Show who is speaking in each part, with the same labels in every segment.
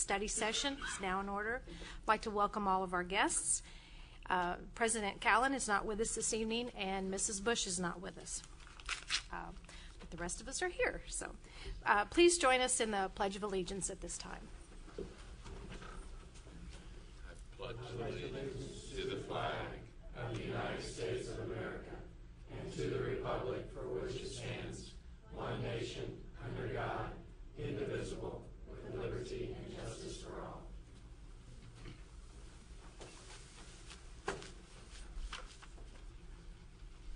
Speaker 1: study session is now in order. I'd like to welcome all of our guests. President Callen is not with us this evening, and Mrs. Bush is not with us. But the rest of us are here. So please join us in the Pledge of Allegiance at this time.
Speaker 2: I pledge allegiance to the flag of the United States of America and to the republic for which it stands, one nation, under God, indivisible, with liberty and justice for all.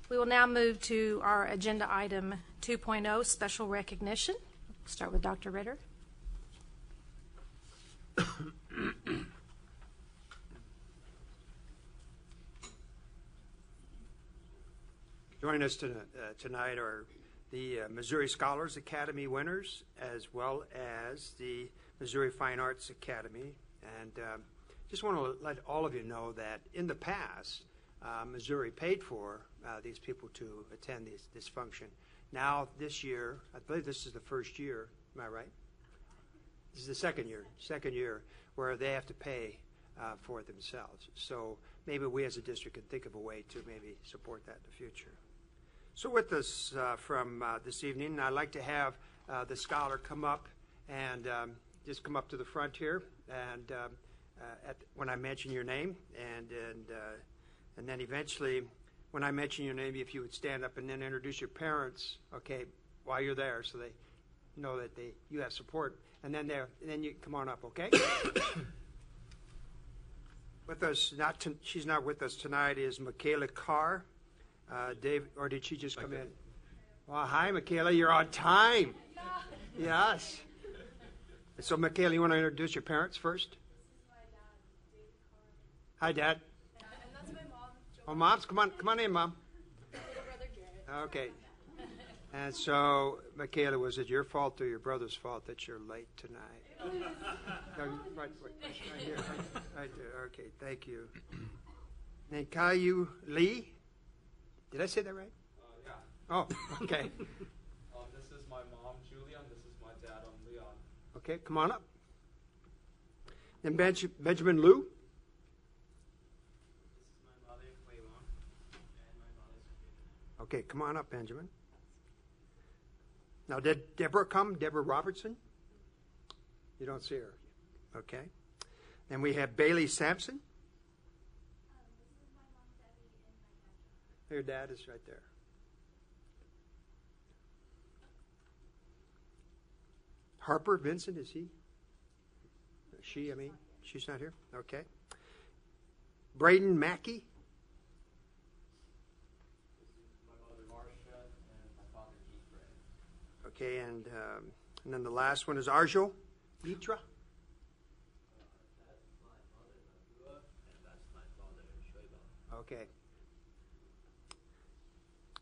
Speaker 1: We will now move to our agenda item 2.0, special recognition. Start with Dr. Ritter.
Speaker 3: Joining us tonight are the Missouri Scholars Academy winners, as well as the Missouri Fine Arts Academy. And just want to let all of you know that in the past, Missouri paid for these people to attend this function. Now, this year, I believe this is the first year, am I right? This is the second year where they have to pay for it themselves. So maybe we as a district can think of a way to maybe support that in the future. So with us from this evening, I'd like to have the scholar come up and just come up to the front here, and when I mention your name, and then eventually, when I mention your name, if you would stand up and then introduce your parents, okay, while you're there, so they know that you have support, and then you come on up, okay? With us, she's not with us tonight, is Michaela Carr. Dave, or did she just come in? Well, hi, Michaela. You're on time. Yes. So, Michaela, you want to introduce your parents first?
Speaker 4: This is my dad, David Carr.
Speaker 3: Hi, Dad.
Speaker 4: And that's my mom, Joanne.
Speaker 3: Oh, Moms, come on in, Mom.
Speaker 4: My little brother, Garrett.
Speaker 3: Okay. And so, Michaela, was it your fault or your brother's fault that you're late tonight? No, right here. Right there. Okay, thank you. And Caillou Lee. Did I say that right?
Speaker 5: Yeah.
Speaker 3: Oh, okay.
Speaker 5: This is my mom, Julia, and this is my dad, Leon.
Speaker 3: Okay, come on up. Then Benjamin Liu.
Speaker 5: This is my mother, Wei Wang, and my mother's
Speaker 3: Okay, come on up, Benjamin. Now, did Deborah come? Deborah Robertson? You don't see her. Okay. Then we have Bailey Sampson. Your dad is right there. Harper Vincent, is he? She, I mean, she's not here? Okay. Braden Mackey.
Speaker 5: my mother, Marcia, and my father, Keith Bray.
Speaker 3: Okay, and then the last one is Arjo Mitra.
Speaker 5: That's my mother, Nakua, and that's my father, Shoiba.
Speaker 3: Okay.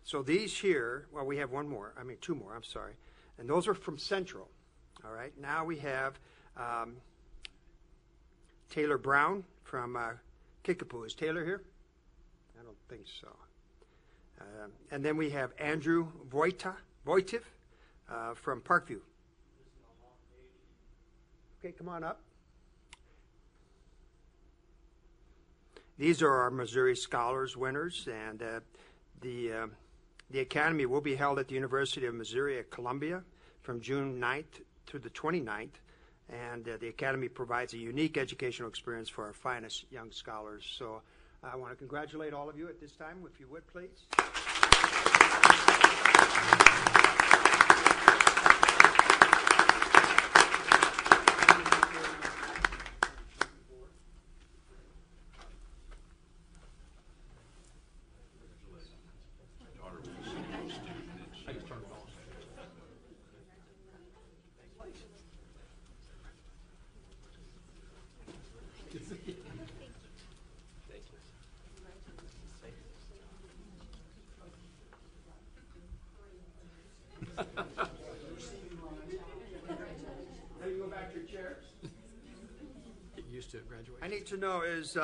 Speaker 3: So these here, well, we have two more, I'm sorry. And those are from Central. All right. Now we have Taylor Brown from Kickapoo. Is Taylor here? I don't think so. And then we have Andrew Voitiv from Parkview. Okay, come on up. These are our Missouri Scholars winners, and the Academy will be held at the University of Missouri at Columbia from June 9th through the 29th, and the Academy provides a unique educational experience for our finest young scholars. So I want to congratulate all of you at this time, if you would, please. Ready to go back to your chairs?
Speaker 6: Get used to it, graduation.
Speaker 3: I need to know, is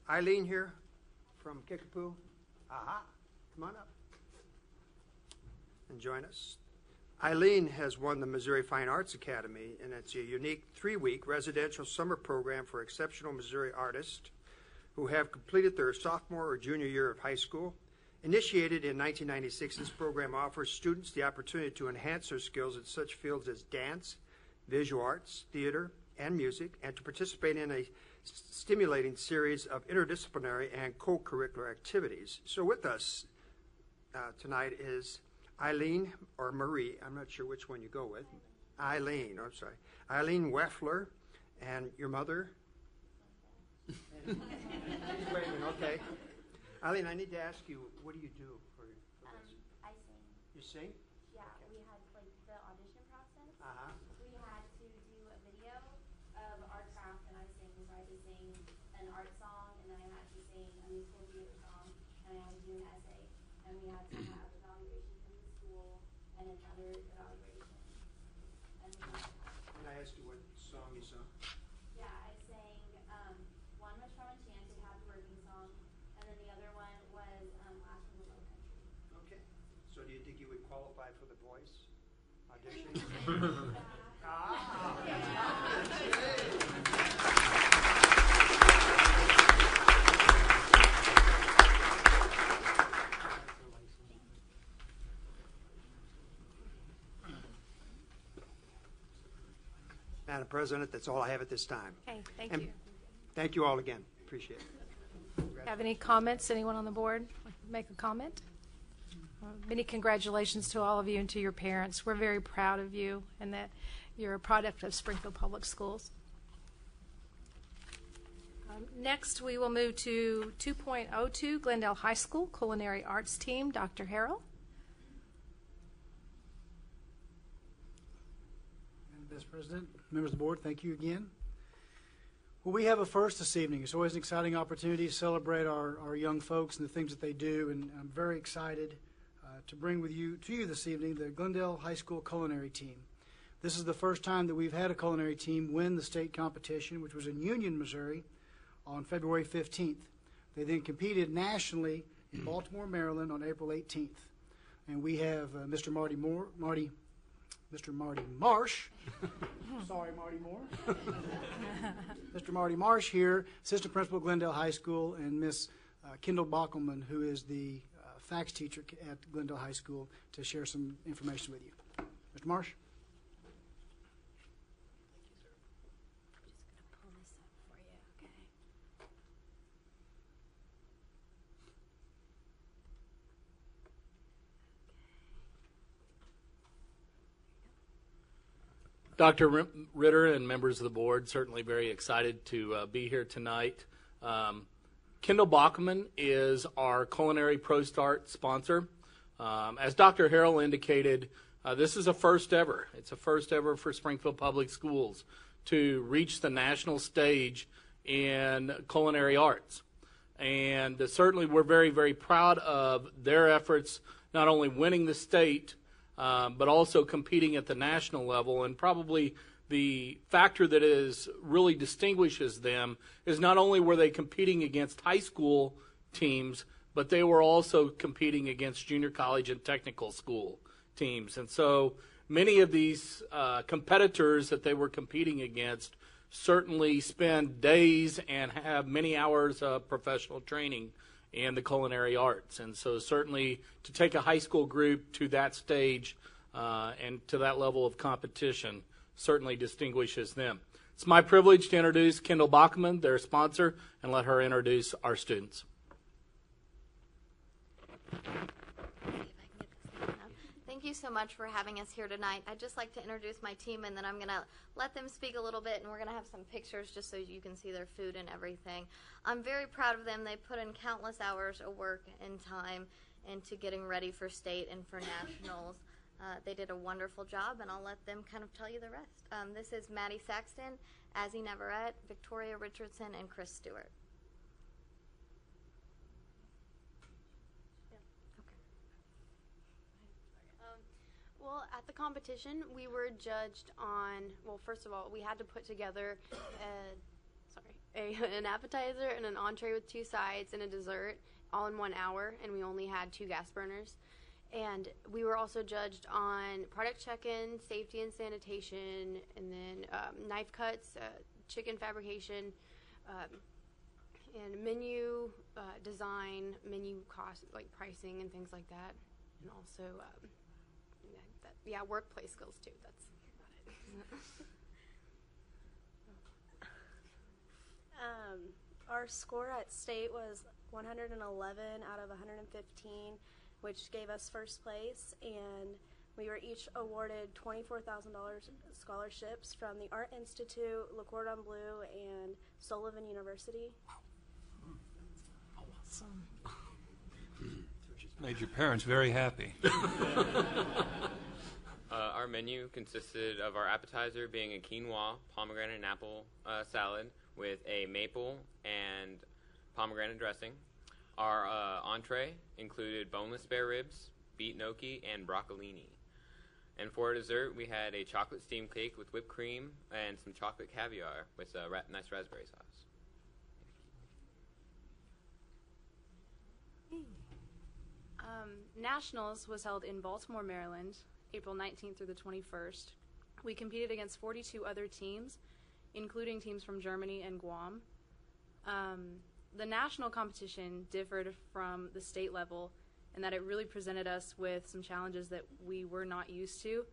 Speaker 3: Eileen here from Kickapoo? Aha, come on up and join us. Eileen has won the Missouri Fine Arts Academy, and it's a unique 3-week residential summer program for exceptional Missouri artists who have completed their sophomore or junior year of high school. Initiated in 1996, this program offers students the opportunity to enhance their skills in such fields as dance, visual arts, theater, and music, and to participate in a stimulating series of interdisciplinary and co-curricular activities. So with us tonight is Eileen, or Marie, I'm not sure which one you go with. Eileen, I'm sorry. Eileen Weffler, and your mother? Wait a minute, okay. Eileen, I need to ask you, what do you do for this?
Speaker 7: I sing.
Speaker 3: You sing?
Speaker 7: Yeah, we had like the audition process.
Speaker 3: Uh-huh.
Speaker 7: We had to do a video of our craft, and I sang. So I had to sing an art song, and then I had to sing a musical theater song, and I had to do an essay. And we had to have evaluation from the school and another evaluation. And we had to have,
Speaker 3: Can I ask you what song you sung?
Speaker 7: yeah, I sang, one was from Enchanted, Happy Working Song, and then the other one was Last from the Low Country.
Speaker 3: Okay. So do you think you would qualify for the voice audition? Madam President, that's all I have at this time.
Speaker 1: Okay, thank
Speaker 3: And
Speaker 1: you.
Speaker 3: thank you all again. Appreciate it.
Speaker 1: Have any comments? Anyone on the board make a comment? Many congratulations to all of you and to your parents. We're very proud of you and that you're a product of Springfield Public Schools. Next, we will move to 2.02 Glendale High School Culinary Arts Team. Dr. Harrell.
Speaker 8: Madam Vice President, members of the board, thank you again. Well, we have a first this evening. It's always an exciting opportunity to celebrate our young folks and the things that they do, and I'm very excited to bring to you this evening the Glendale High School Culinary Team. This is the first time that we've had a culinary team win the state competition, which was in Union, Missouri, on February 15th. They then competed nationally in Baltimore, Maryland on April 18th. And we have Mr. Marty Marsh. Sorry, Marty Moore. Mr. Marty Marsh here, Assistant Principal at Glendale High School, and Miss Kendall Bockelman, who is the fax teacher at Glendale High School, to share some information with you. Mr. Marsh?
Speaker 9: Dr. Ritter and members of the board, certainly very excited to be here tonight. Kendall Bachman is our Culinary Pro Start sponsor. As Dr. Harrell indicated, this is a first ever. It's a first ever for Springfield Public Schools to reach the national stage in culinary arts. And certainly we're very, very proud of their efforts, not only winning the state, but also competing at the national level. And probably the factor that really distinguishes them is not only were they competing against high school teams, but they were also competing against junior college and technical school teams. And so many of these competitors that they were competing against certainly spend days and have many hours of professional training in the culinary arts. And so certainly to take a high school group to that stage and to that level of competition certainly distinguishes them. It's my privilege to introduce Kendall Bachman, their sponsor, and let her introduce our students.
Speaker 7: Thank you so much for having us here tonight. I'd just like to introduce my team, and then I'm going to let them speak a little bit, and we're going to have some pictures just so you can see their food and everything. I'm very proud of them. They put in countless hours of work and time into getting ready for state and for nationals. They did a wonderful job, and I'll let them kind of tell you the rest. This is Maddie Saxton, Azzy Navarrete, Victoria Richardson, and Chris Stewart.
Speaker 4: Well, at the competition, we were judged on, well, first of all, we had to put together an appetizer and an entree with 2 sides and a dessert all in 1 hour, and we only had 2 gas burners. And we were also judged on product check-in, safety and sanitation, and then knife cuts, chicken fabrication, and menu design, menu cost, like pricing and things like that. And also, workplace skills too. That's about it.
Speaker 10: Our score at state was 111 out of 115, which gave us first place, and we were each awarded $24,000 scholarships from the Art Institute, Le Cordon Bleu, and Sullivan University.
Speaker 1: Awesome.
Speaker 11: Made your parents very happy.
Speaker 12: Our menu consisted of our appetizer being a quinoa, pomegranate and apple salad with a maple and pomegranate dressing. Our entree included boneless spare ribs, beet gnocchi, and broccolini. And for dessert, we had a chocolate steam cake with whipped cream and some chocolate caviar with nice raspberry sauce.
Speaker 13: Nationals was held in Baltimore, Maryland, April 19th through the 21st. We competed against 42 other teams, including teams from Germany and Guam. The national competition differed from the state level in that it really presented us with some challenges that we were not used to,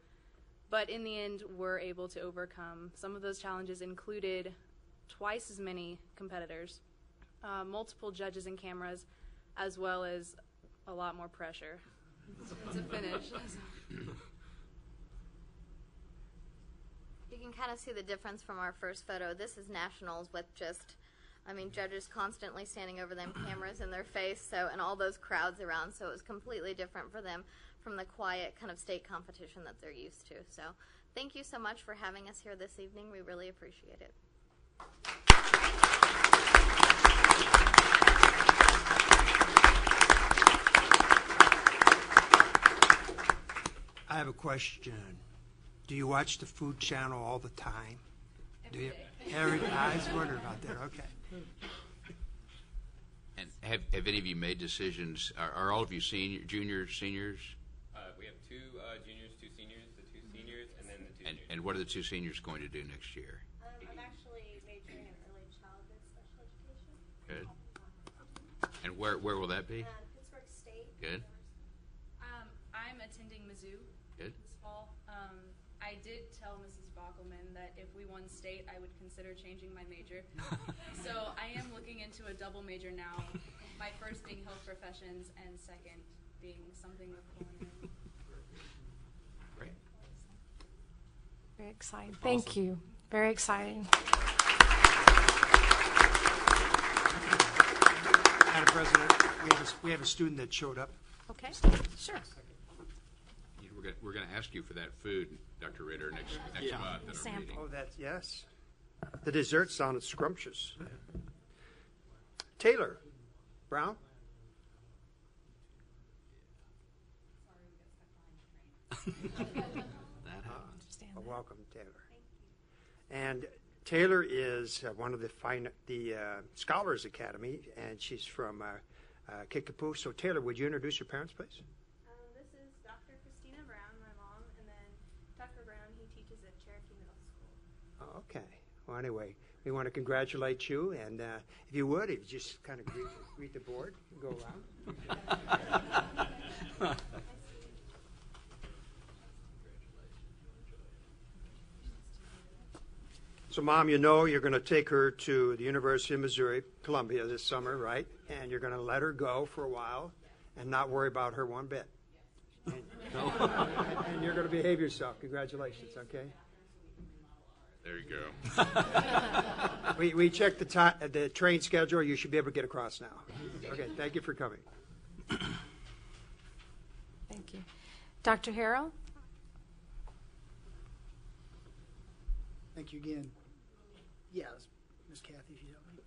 Speaker 13: but in the end were able to overcome. Some of those challenges included twice as many competitors, multiple judges and cameras, as well as a lot more pressure to finish.
Speaker 7: You can kind of see the difference from our first photo. This is nationals with just, judges constantly standing over them, cameras in their face, and all those crowds around. So it was completely different for them from the quiet kind of state competition that they're used to. So thank you so much for having us here this evening. We really appreciate it.
Speaker 3: I have a question. Do you watch the Food Channel all the time? Do you? I was wondering about that. Okay.
Speaker 14: And have any of you made decisions? Are all of you juniors, seniors?
Speaker 12: We have two juniors, two seniors, the two seniors, and then the two juniors.
Speaker 14: And what are the two seniors going to do next year?
Speaker 10: I'm actually majoring in early childhood special education.
Speaker 14: Good. And where will that be?
Speaker 10: Pittsburgh State.
Speaker 14: Good.
Speaker 13: I'm attending Mizzou
Speaker 14: Good.
Speaker 13: this fall. I did tell Mrs. Bockelman that if we won state, I would consider changing my major. So I am looking into a double major now, my first being health professions and second being something with culinary.
Speaker 14: Great.
Speaker 1: Very exciting. Thank you. Very exciting.
Speaker 3: Madam President, we have a student that showed up.
Speaker 1: Okay, sure.
Speaker 14: We're going to ask you for that food, Dr. Ritter, next month at our meeting.
Speaker 3: Oh, that's yes. The dessert sounded scrumptious. Taylor Brown.
Speaker 6: That happens.
Speaker 3: Welcome, Taylor. And Taylor is one of the Scholars Academy, and she's from Kickapoo. So, Taylor, would you introduce your parents, please?
Speaker 10: This is Dr. Christina Brown, my mom, and then Dr. Brown, he teaches at Cherokee Middle School.
Speaker 3: Okay. Well, anyway, we want to congratulate you, and if you would, if you just kind of greet the board and go around. So, Mom, you know you're going to take her to the University of Missouri, Columbia this summer, right? And you're going to let her go for a while and not worry about her one bit. And you're going to behave yourself. Congratulations, okay?
Speaker 14: There you go.
Speaker 3: We checked the train schedule. You should be able to get across now. Okay, thank you for coming.
Speaker 1: Thank you. Dr. Harrell?
Speaker 8: Thank you again. Yeah, Ms. Kathy, if you help me.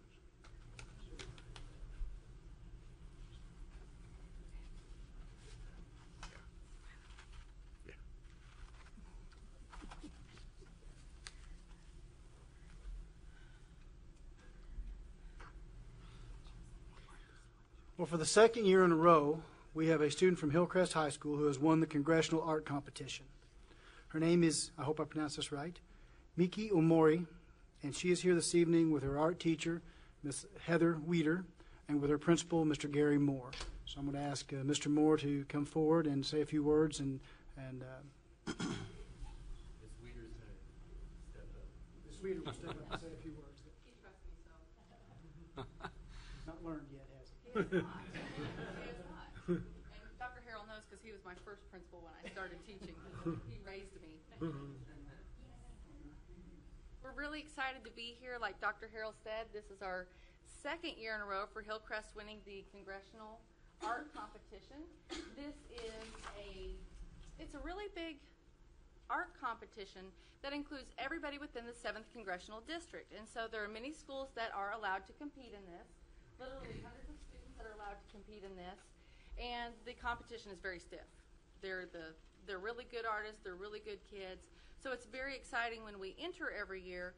Speaker 8: Well, for the second year in a row, we have a student from Hillcrest High School who has won the Congressional Art Competition. Her name is, I hope I pronounced this right, Miki Omori, and she is here this evening with her art teacher, Miss Heather Weeder, and with her principal, Mr. Gary Moore. So I'm going to ask Mr. Moore to come forward and say a few words, and Ms. Weeder's going to step up. Ms. Weeder will step up and say a few words.
Speaker 13: He trusts me so.
Speaker 8: Not learned yet, has he?
Speaker 13: He has not. And Dr. Harrell knows because he was my first principal when I started teaching. He raised me. We're really excited to be here. Like Dr. Harrell said, this is our second year in a row for Hillcrest winning the Congressional Art Competition. This is it's a really big art competition that includes everybody within the 7th Congressional District. And so there are many schools that are allowed to compete in this, literally hundreds of students that are allowed to compete in this. And the competition is very stiff. They're really good artists. They're really good kids. So it's very exciting when we enter every year.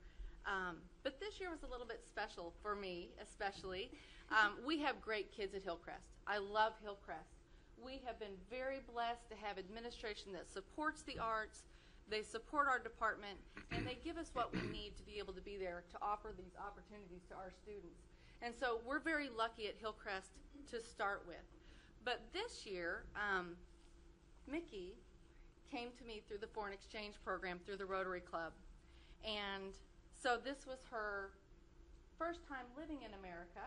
Speaker 13: But this year was a little bit special for me, especially. We have great kids at Hillcrest. I love Hillcrest. We have been very blessed to have administration that supports the arts. They support our department, and they give us what we need to be able to be there to offer these opportunities to our students. And so we're very lucky at Hillcrest to start with. But this year, Mickey came to me through the foreign exchange program through the Rotary Club. And so this was her first time living in America,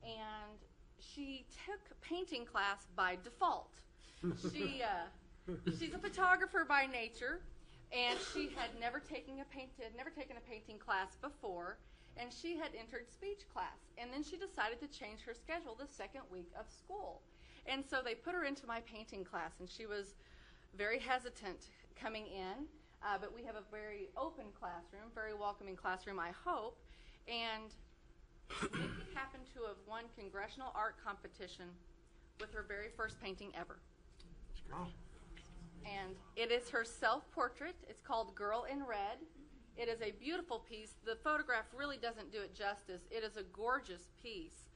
Speaker 13: and she took painting class by default. She's a photographer by nature, and she had never taken a painting class before, and she had entered speech class. And then she decided to change her schedule the second week of school. And so they put her into my painting class, and she was very hesitant coming in, but we have a very open classroom, very welcoming classroom, I hope. And Nikki happened to have won Congressional Art Competition with her very first painting ever. And it is her self-portrait. It's called Girl in Red. It is a beautiful piece. The photograph really doesn't do it justice. It is a gorgeous piece.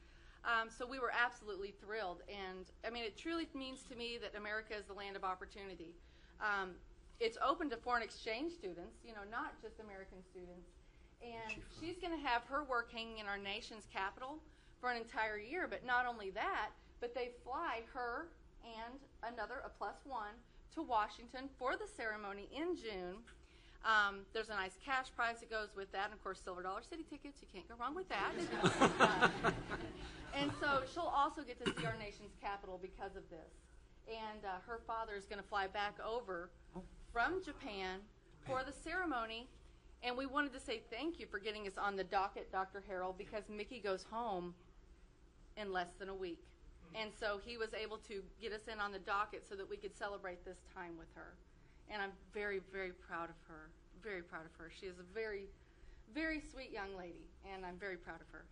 Speaker 13: So we were absolutely thrilled. And, I mean, it truly means to me that America is the land of opportunity. It's open to foreign exchange students, not just American students. And she's going to have her work hanging in our nation's capital for an entire year. But not only that, but they fly her and another, a +1, to Washington for the ceremony in June. There's a nice cash prize that goes with that, and of course, Silver Dollar City tickets. You can't go wrong with that. And so she'll also get to see our nation's capital because of this. And her father is going to fly back over from Japan for the ceremony. And we wanted to say thank you for getting us on the docket, Dr. Harrell, because Mickey goes home in less than a week. And so he was able to get us in on the docket so that we could celebrate this time with her. And I'm very, very proud of her, very proud of her. She is a very, very sweet young lady, and I'm very proud of her.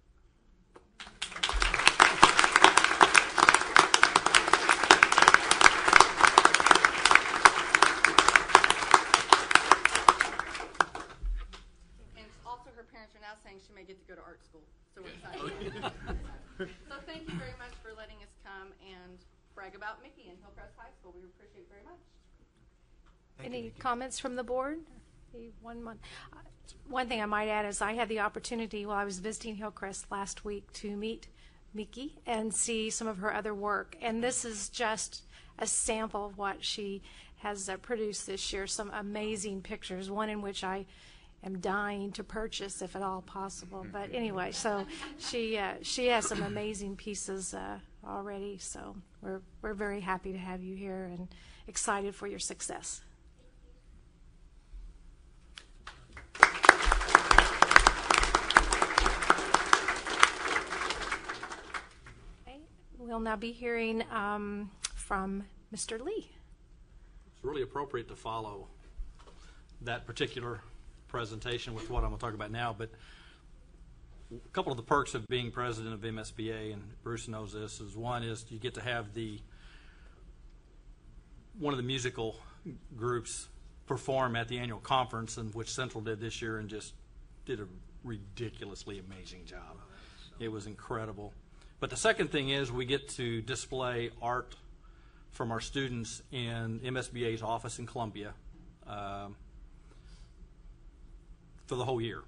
Speaker 13: And also her parents are now saying she may get to go to art school, so we're excited. So thank you very much for letting us come and brag about Mickey and Hillcrest High School. We appreciate it very much.
Speaker 1: Any comments from the board? One thing I might add is I had the opportunity while I was visiting Hillcrest last week to meet Mickey and see some of her other work. And this is just a sample of what she has produced this year. Some amazing pictures, one in which I am dying to purchase if at all possible. But anyway, so she has some amazing pieces already. So we're very happy to have you here and excited for your success. We'll now be hearing from Mr. Lee.
Speaker 11: It's really appropriate to follow that particular presentation with what I'm going to talk about now, but a couple of the perks of being president of MSBA, and Bruce knows this, is one is you get to have one of the musical groups perform at the annual conference, and which Central did this year and just did a ridiculously amazing job. It was incredible. But the second thing is we get to display art from our students in MSBA's office in Columbia for the whole year.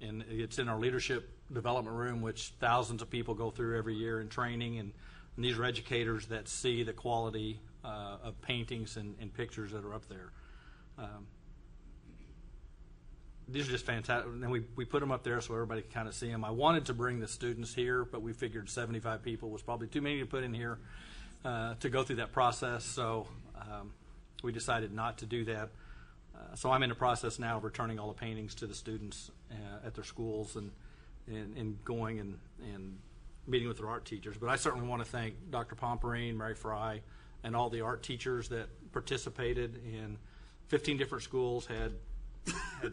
Speaker 11: And it's in our leadership development room, which thousands of people go through every year in training, and these are educators that see the quality of paintings and pictures that are up there. These are just fantastic, and we put them up there so everybody can kind of see them. I wanted to bring the students here, but we figured 75 people was probably too many to put in here to go through that process, so we decided not to do that. So I'm in the process now of returning all the paintings to the students at their schools and going and meeting with their art teachers. But I certainly want to thank Dr. Pomperine, Mary Fry, and all the art teachers that participated in 15 different schools had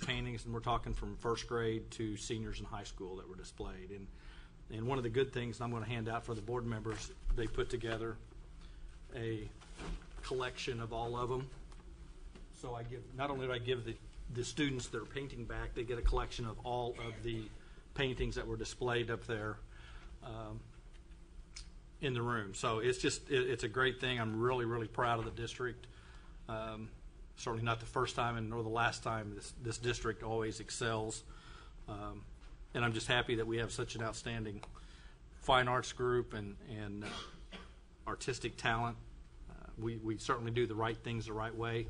Speaker 11: paintings, and we're talking from first grade to seniors in high school that were displayed. And one of the good things I'm going to hand out for the board members, they put together a collection of all of them. So I give, not only do I give the students that are painting back, they get a collection of all of the paintings that were displayed up there in the room. So it's just, it's a great thing. I'm really, really proud of the district. Certainly not the first time and nor the last time. This district always excels. And I'm just happy that we have such an outstanding fine arts group and artistic talent. We certainly do the right things the right way.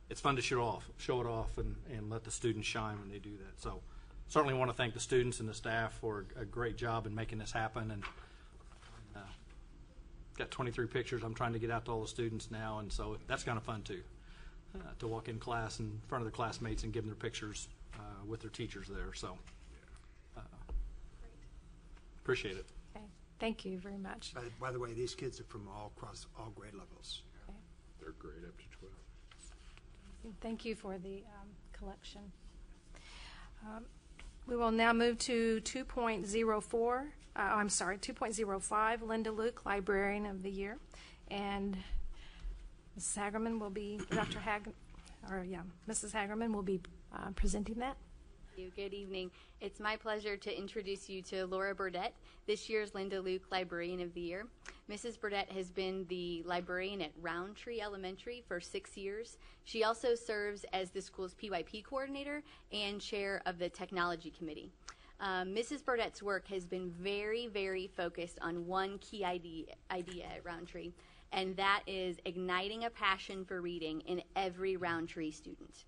Speaker 11: It's fun to show it off, and let the students shine when they do that. So certainly want to thank the students and the staff for a great job in making this happen. And got 23 pictures I'm trying to get out to all the students now, and so that's kind of fun too, to walk in class in front of their classmates and give them their pictures with their teachers there. So appreciate it.
Speaker 1: Okay. Thank you very much.
Speaker 3: By the way, these kids are from all across all grade levels.
Speaker 1: Okay.
Speaker 14: They're grade up to 12.
Speaker 1: Thank you for the collection. We will now move to 2.04. I'm sorry, 2.05, Linda Luke, Librarian of the Year. And Mrs. Hagerman will be, Mrs. Hagerman will be presenting that.
Speaker 15: Good evening. It's my pleasure to introduce you to Laura Burdett, this year's Linda Luke Librarian of the Year. Mrs. Burdett has been the librarian at Roundtree Elementary for 6 years. She also serves as the school's PYP coordinator and chair of the technology committee. Mrs. Burdett's work has been very, very focused on one key idea at Roundtree, and that is igniting a passion for reading in every Roundtree student.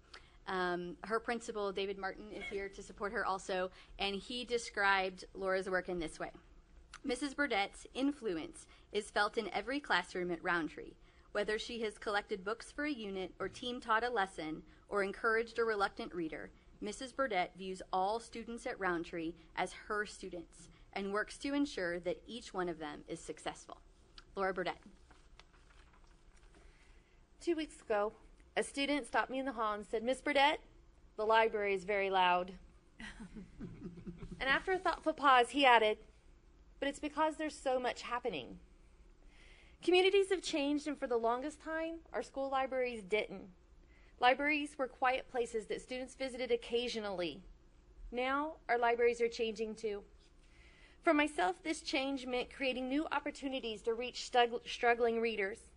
Speaker 15: Her principal, David Martin, is here to support her also, and he described Laura's work in this way. Mrs. Burdett's influence is felt in every classroom at Roundtree. Whether she has collected books for a unit or team taught a lesson or encouraged a reluctant reader, Mrs. Burdett views all students at Roundtree as her students and works to ensure that each one of them is successful. Laura Burdett.
Speaker 16: 2 weeks ago, a student stopped me in the hall and said, "Miss Burdett, the library is very loud." And after a thoughtful pause, he added, "But it's because there's so much happening." Communities have changed, and for the longest time, our school libraries didn't. Libraries were quiet places that students visited occasionally. Now, our libraries are changing too. For myself, this change meant creating new opportunities to reach struggling readers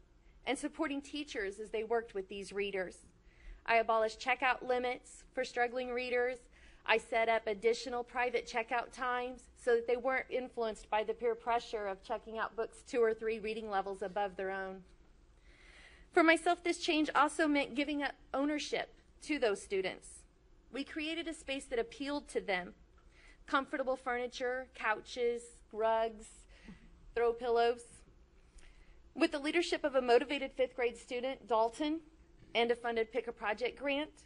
Speaker 16: and supporting teachers as they worked with these readers. I abolished checkout limits for struggling readers. I set up additional private checkout times so that they weren't influenced by the peer pressure of checking out books 2 or 3 reading levels above their own. For myself, this change also meant giving up ownership to those students. We created a space that appealed to them. Comfortable furniture, couches, rugs, throw pillows. With the leadership of a motivated 5th grade student, Dalton, and a funded Pick a Project grant,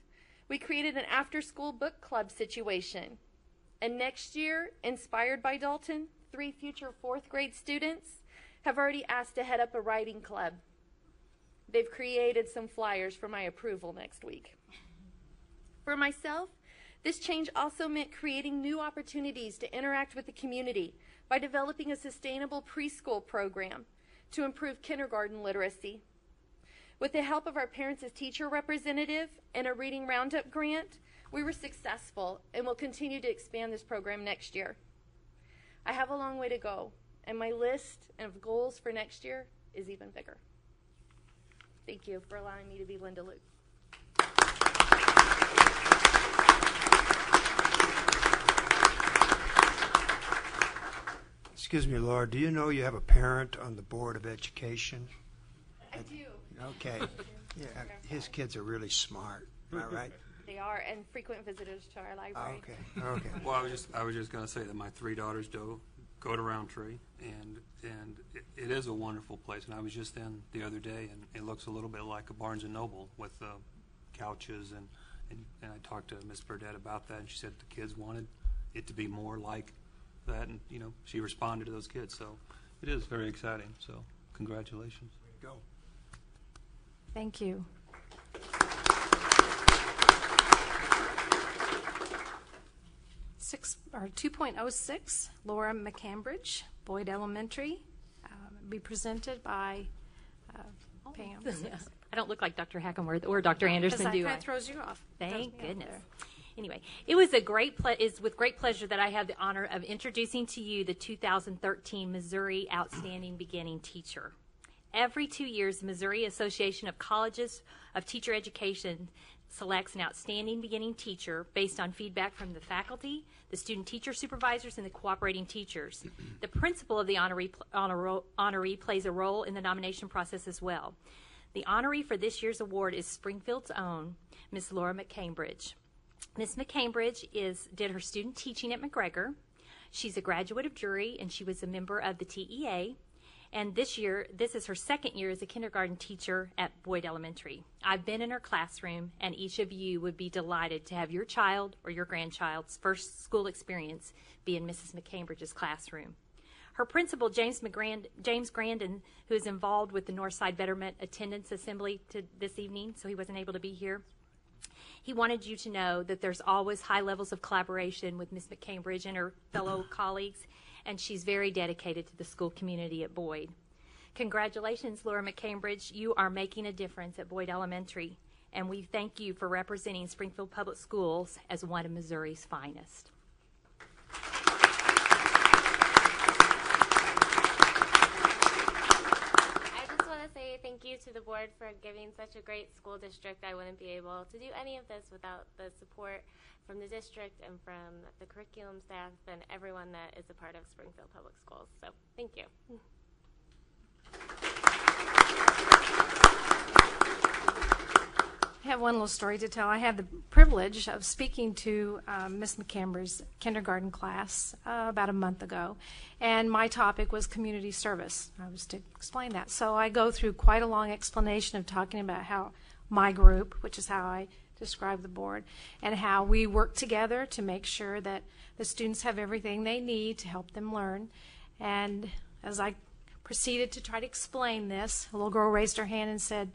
Speaker 16: we created an after-school book club situation. And next year, inspired by Dalton, 3 future 4th grade students have already asked to head up a writing club. They've created some flyers for my approval next week. For myself, this change also meant creating new opportunities to interact with the community by developing a sustainable preschool program to improve kindergarten literacy. With the help of our Parents as Teacher representative and a Reading Roundup grant, we were successful and will continue to expand this program next year. I have a long way to go, and my list of goals for next year is even bigger. Thank you for allowing me to be Linda Luke.
Speaker 3: Excuse me, Laura, do you know you have a parent on the Board of Education?
Speaker 16: I do.
Speaker 3: Okay. Yeah, his kids are really smart. Am I right?
Speaker 16: They are, and frequent visitors to our library.
Speaker 3: Okay.
Speaker 5: Well, I was just going to say that my 3 daughters go to Roundtree, and it is a wonderful place. And I was just in the other day, and it looks a little bit like a Barnes and Noble with couches, and I talked to Miss Burdett about that, and she said the kids wanted it to be more like that, and she responded to those kids. So it is very exciting. So congratulations.
Speaker 3: There you go.
Speaker 1: Thank you. Six or 2.06, Laura McCambridge, Boyd Elementary, be presented by Pam. Yes.
Speaker 17: I don't look like Dr. Hackenworth or Dr. Anderson, do I?
Speaker 1: That throws you off.
Speaker 17: Thank goodness. Anyway, it was it's with great pleasure that I have the honor of introducing to you the 2013 Missouri Outstanding Beginning Teacher. Every 2 years, the Missouri Association of Colleges of Teacher Education selects an outstanding beginning teacher based on feedback from the faculty, the student teacher supervisors, and the cooperating teachers. The principal of the honoree plays a role in the nomination process as well. The honoree for this year's award is Springfield's own Miss Laura McCambridge. Miss McCambridge did her student teaching at McGregor. She's a graduate of jury, and she was a member of the TEA. And this is her second year as a kindergarten teacher at Boyd Elementary. I've been in her classroom, and each of you would be delighted to have your child or your grandchild's first school experience be in Mrs. McCambridge's classroom. Her principal, James Grandin, who is involved with the Northside Betterment Attendance Assembly this evening, so he wasn't able to be here, he wanted you to know that there's always high levels of collaboration with Ms. McCambridge and her fellow colleagues, and she's very dedicated to the school community at Boyd. Congratulations, Laura McCambridge. You are making a difference at Boyd Elementary, and we thank you for representing Springfield Public Schools as one of Missouri's finest.
Speaker 18: Thank you to the board for giving such a great school district. I wouldn't be able to do any of this without the support from the district and from the curriculum staff and everyone that is a part of Springfield Public Schools. So thank you.
Speaker 1: I have one little story to tell. I had the privilege of speaking to Miss McCambridge's kindergarten class about a month ago, and my topic was community service. I was to explain that. So I go through quite a long explanation of talking about how my group, which is how I describe the board, and how we work together to make sure that the students have everything they need to help them learn. And as I proceeded to try to explain this, a little girl raised her hand and said,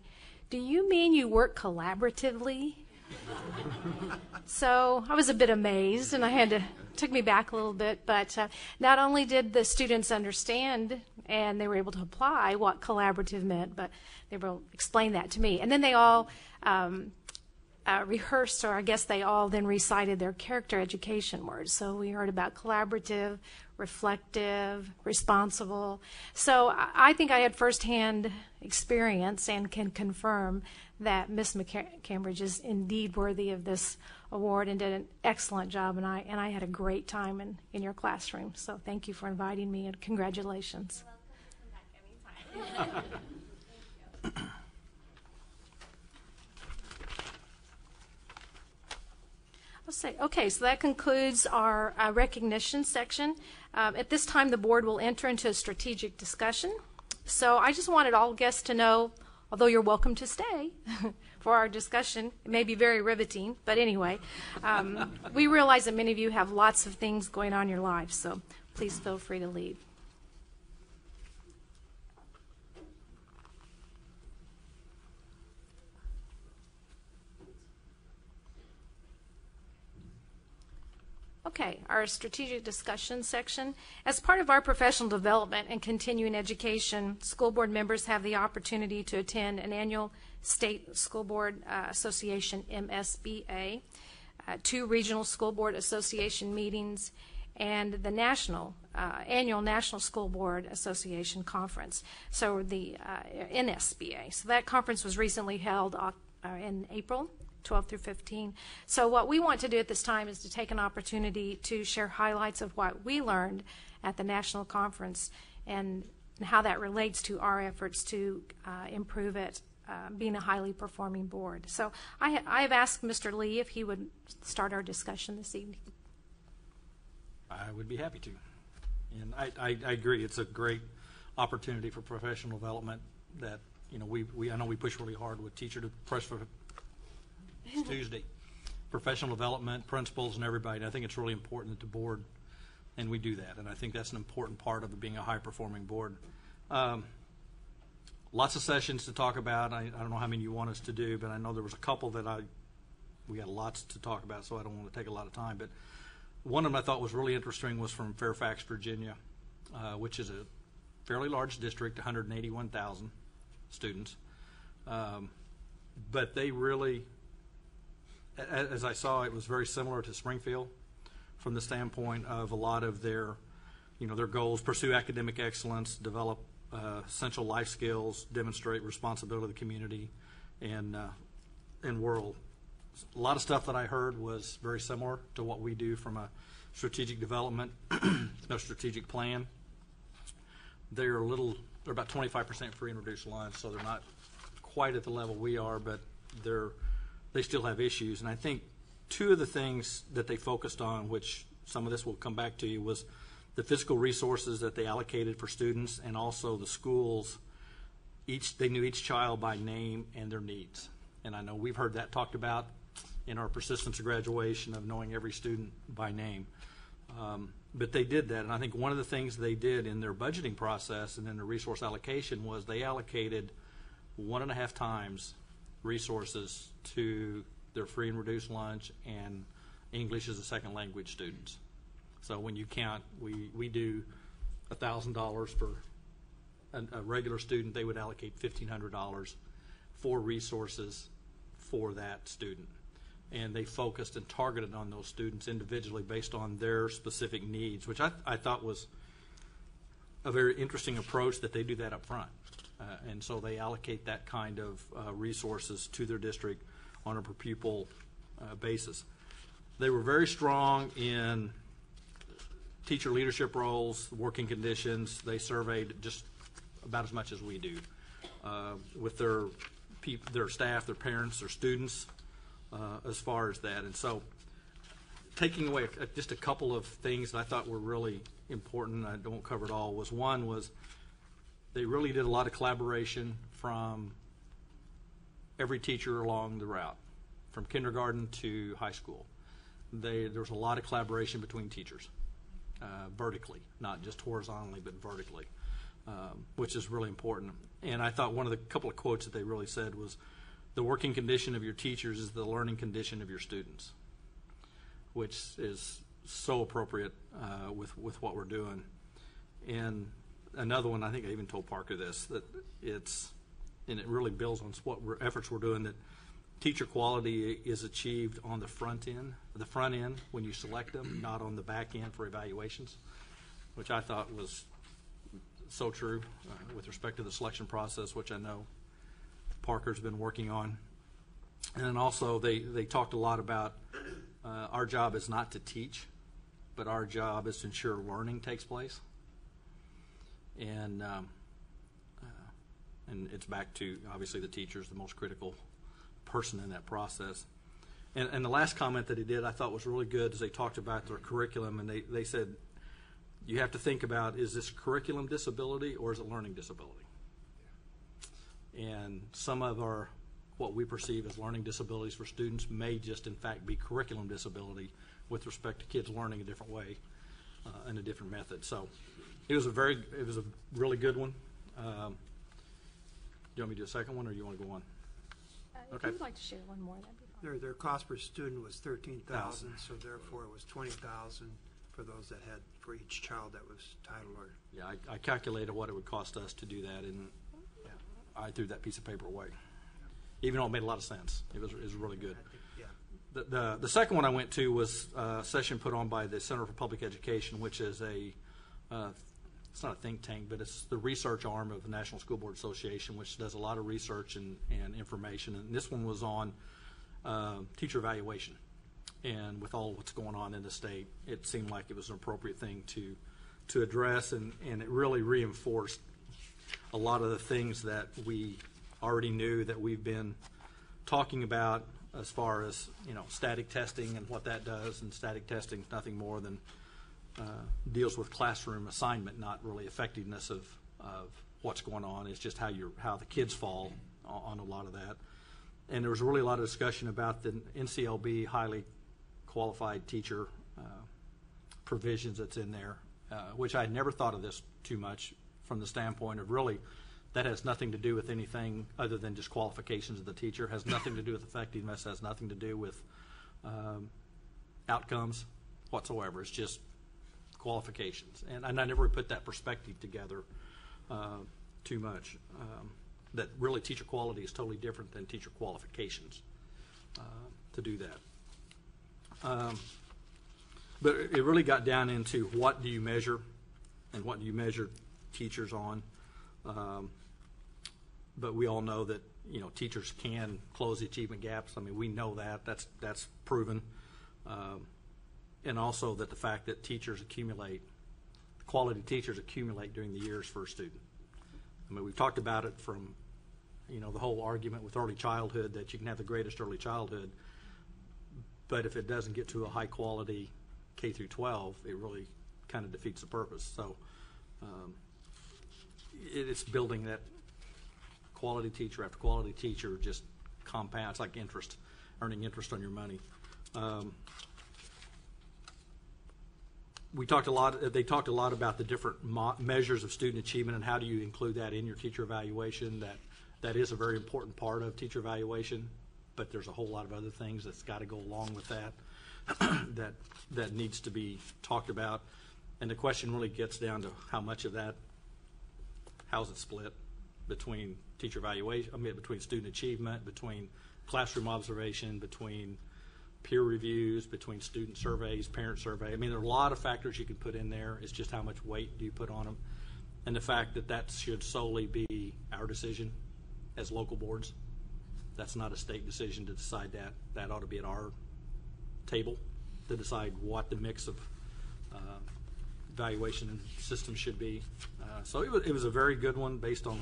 Speaker 1: "Do you mean you work collaboratively?" So I was a bit amazed, and took me back a little bit, but not only did the students understand and they were able to apply what collaborative meant, but they were able to explain that to me. And then they all rehearsed, or I guess they all then recited their character education words. So we heard about collaborative, reflective, responsible. So I think I had firsthand experience and can confirm that Miss McCambridge is indeed worthy of this award and did an excellent job, and I had a great time in your classroom. So thank you for inviting me, and congratulations.
Speaker 18: You're welcome. Come back anytime.
Speaker 1: Okay, so that concludes our recognition section. At this time, the board will enter into a strategic discussion. So I just wanted all guests to know, although you're welcome to stay for our discussion, it may be very riveting, but anyway, we realize that many of you have lots of things going on in your lives, so please feel free to leave. Okay, our strategic discussion section. As part of our professional development and continuing education, school board members have the opportunity to attend an annual State School Board Association, MSBA, 2 regional school board association meetings, and the annual National School Board Association Conference, so the NSBA. So that conference was recently held in April 12 through 15. So what we want to do at this time is to take an opportunity to share highlights of what we learned at the national conference and how that relates to our efforts to improve it, being a highly performing board. So I have asked Mr. Lee if he would start our discussion this evening.
Speaker 11: I would be happy to. And I agree. It's a great opportunity for professional development that, you know, I know we push really hard with teacher to press for Tuesday. Professional development, principals, and everybody. And I think it's really important that the board, and we do that. And I think that's an important part of being a high-performing board. Lots of sessions to talk about. I don't know how many you want us to do, but I know there was a couple that we got lots to talk about, so I don't want to take a lot of time. But one of them I thought was really interesting was from Fairfax, Virginia, which is a fairly large district, 181,000 students. But they really, as I saw, it was very similar to Springfield from the standpoint of a lot of their goals: pursue academic excellence, develop essential life skills, demonstrate responsibility to the community and world. A lot of stuff that I heard was very similar to what we do from a strategic development, strategic plan. They're about 25% free and reduced lunch, so they're not quite at the level we are, but they still have issues. And I think two of the things that they focused on, which some of this will come back to you, was the physical resources that they allocated for students, and also the schools. They knew each child by name and their needs. And I know we've heard that talked about in our persistence to graduation of knowing every student by name. But they did that, and I think one of the things they did in their budgeting process and in their resource allocation was they allocated 1.5 times resources to their free and reduced lunch and English as a second language students. So when you count, we do $1,000 for a regular student. They would allocate $1,500 for resources for that student. And they focused and targeted on those students individually based on their specific needs, which I thought was a very interesting approach, that they do that up front. And so they allocate that kind of resources to their district on a per pupil basis. They were very strong in teacher leadership roles, working conditions. They surveyed just about as much as we do with their staff, their parents, their students, as far as that. And so taking away just a couple of things that I thought were really important, I don't cover it all, one was they really did a lot of collaboration from every teacher along the route, from kindergarten to high school. There was a lot of collaboration between teachers, vertically, not just horizontally, but vertically, which is really important. And I thought one of the couple of quotes that they really said was, "The working condition of your teachers is the learning condition of your students," which is so appropriate with what we're doing. And another one, I think I even told Parker this, that it really builds on what efforts we're doing, that teacher quality is achieved on the front end when you select them, not on the back end for evaluations, which I thought was so true with respect to the selection process, which I know Parker's been working on. And then also they talked a lot about our job is not to teach, but our job is to ensure learning takes place. And it's back to, obviously, the teacher's the most critical person in that process. And the last comment that he did I thought was really good, is they talked about their curriculum, and they said, you have to think about, is this curriculum disability or is it learning disability? And some of what we perceive as learning disabilities for students may just in fact be curriculum disability with respect to kids learning a different way and a different method. So it was a really good one. Do you want me to do a second one, or do you want to go on?
Speaker 1: If you'd like to share one more, that'd be fine.
Speaker 3: Their cost per student was $13,000, so therefore it was $20,000 for those that had, for each child that was Title or.
Speaker 11: Yeah, I calculated what it would cost us to do that, and I threw that piece of paper away, even though it made a lot of sense. It was really good. The second one I went to was a session put on by the Center for Public Education, which is it's not a think tank, but it's the research arm of the National School Board Association, which does a lot of research and information. And this one was on teacher evaluation. And with all what's going on in the state, it seemed like it was an appropriate thing to address, and it really reinforced a lot of the things that we already knew that we've been talking about as far as, static testing and what that does. And static testing is nothing more than deals with classroom assignment, not really effectiveness of what's going on. It's just how the kids fall on a lot of that. And there was really a lot of discussion about the NCLB highly qualified teacher provisions that's in there, which I had never thought of this too much from the standpoint of really that has nothing to do with anything other than just qualifications of the teacher, has nothing to do with effectiveness, has nothing to do with outcomes whatsoever. It's just qualifications. And I never put that perspective together too much, that really teacher quality is totally different than teacher qualifications to do that. But it really got down into what do you measure and what do you measure teachers on. But we all know that teachers can close the achievement gaps. I mean, we know that. That's proven. And also that the fact that quality teachers accumulate during the years for a student. I mean, we've talked about it from, the whole argument with early childhood that you can have the greatest early childhood, but if it doesn't get to a high quality K through 12, it really kind of defeats the purpose. So it's building that quality teacher after quality teacher, just compounds like interest, earning interest on your money. They talked a lot about the different measures of student achievement and how do you include that in your teacher evaluation. That is a very important part of teacher evaluation, but there's a whole lot of other things that's got to go along with that that needs to be talked about. And the question really gets down to how much of that, how's it split between teacher evaluation, between student achievement, between classroom observation, between peer reviews, between student surveys, parent survey. I mean, there are a lot of factors you can put in there. It's just how much weight do you put on them. And the fact that should solely be our decision as local boards. That's not a state decision to decide that. That ought to be at our table to decide what the mix of evaluation system should be. So it was a very good one based on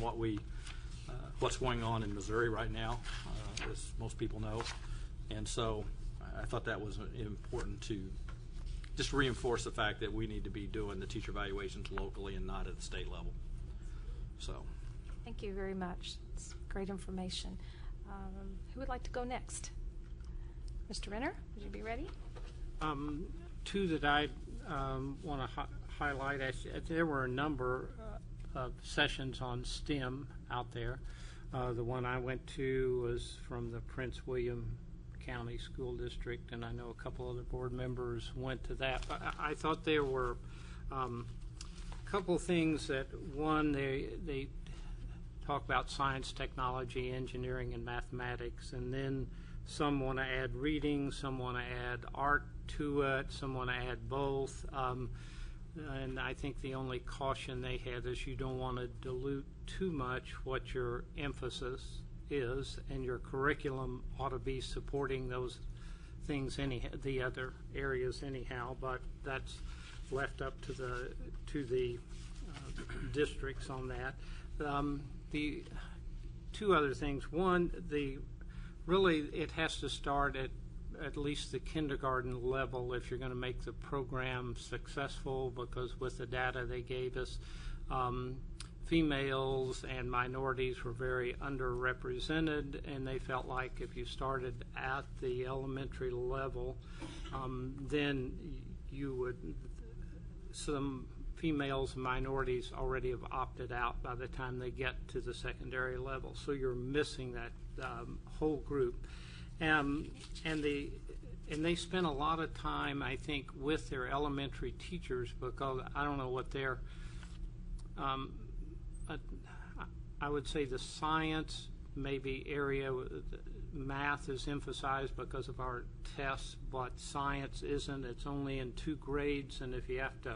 Speaker 11: what's going on in Missouri right now, as most people know. And so I thought that was important to just reinforce the fact that we need to be doing the teacher evaluations locally and not at the state level. So.
Speaker 1: Thank you very much. It's great information. Who would like to go next? Mr. Renner, would you be ready?
Speaker 19: Two that I want to highlight. There were a number of sessions on STEM out there. The one I went to was from the Prince William County School District, and I know a couple other board members went to that. But I thought there were a couple of things that, one, they talk about science, technology, engineering, and mathematics, and then some want to add reading, some want to add art to it, some want to add both. And I think the only caution they had is you don't want to dilute too much what your emphasis is, and your curriculum ought to be supporting those things, the other areas anyhow, but that's left up to the districts on that. The two other things. One, really it has to start at least the kindergarten level if you're going to make the program successful, because with the data they gave us, females and minorities were very underrepresented, and they felt like if you started at the elementary level, then you would, some females and minorities already have opted out by the time they get to the secondary level. So you're missing that whole group. And they spent a lot of time, I think, with their elementary teachers, because I don't know what their, I would say the science maybe area math is emphasized because of our tests, but science isn't. It's only in 2 grades, and if you have to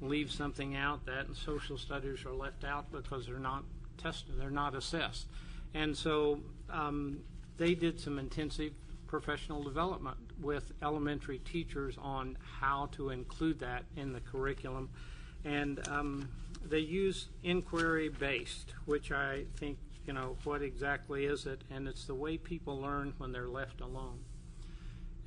Speaker 19: leave something out, that and social studies are left out because they're not tested, they're not assessed. And so they did some intensive professional development with elementary teachers on how to include that in the curriculum. And they use inquiry-based, which I think, what exactly is it? And it's the way people learn when they're left alone.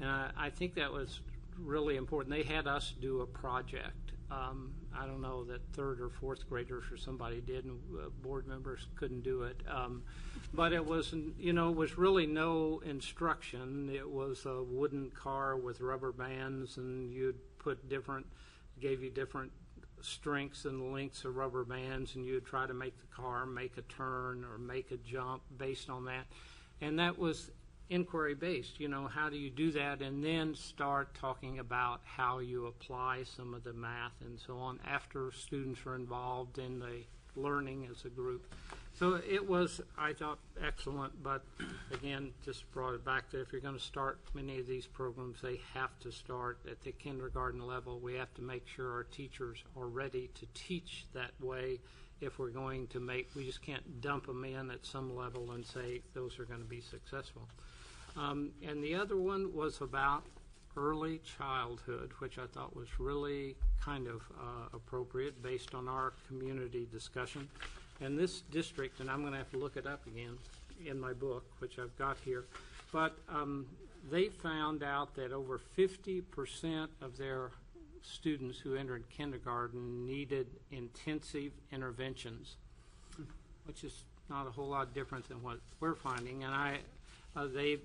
Speaker 19: And I think that was really important. They had us do a project. I don't know that 3rd or 4th graders or somebody did, and board members couldn't do it. But it was, it was really no instruction. It was a wooden car with rubber bands, and you'd gave you different strengths and lengths of rubber bands, and you'd try to make the car make a turn or make a jump based on that. And that was inquiry based. How do you do that? And then start talking about how you apply some of the math and so on after students are involved in the learning as a group. So it was, I thought, excellent, but again, just brought it back to if you're going to start many of these programs, they have to start at the kindergarten level. We have to make sure our teachers are ready to teach that way if we're going to we just can't dump them in at some level and say those are going to be successful. And the other one was about early childhood, which I thought was really kind of appropriate based on our community discussion. And this district, and I'm going to have to look it up again in my book, which I've got here, but they found out that over 50% of their students who entered kindergarten needed intensive interventions, which is not a whole lot different than what we're finding. And they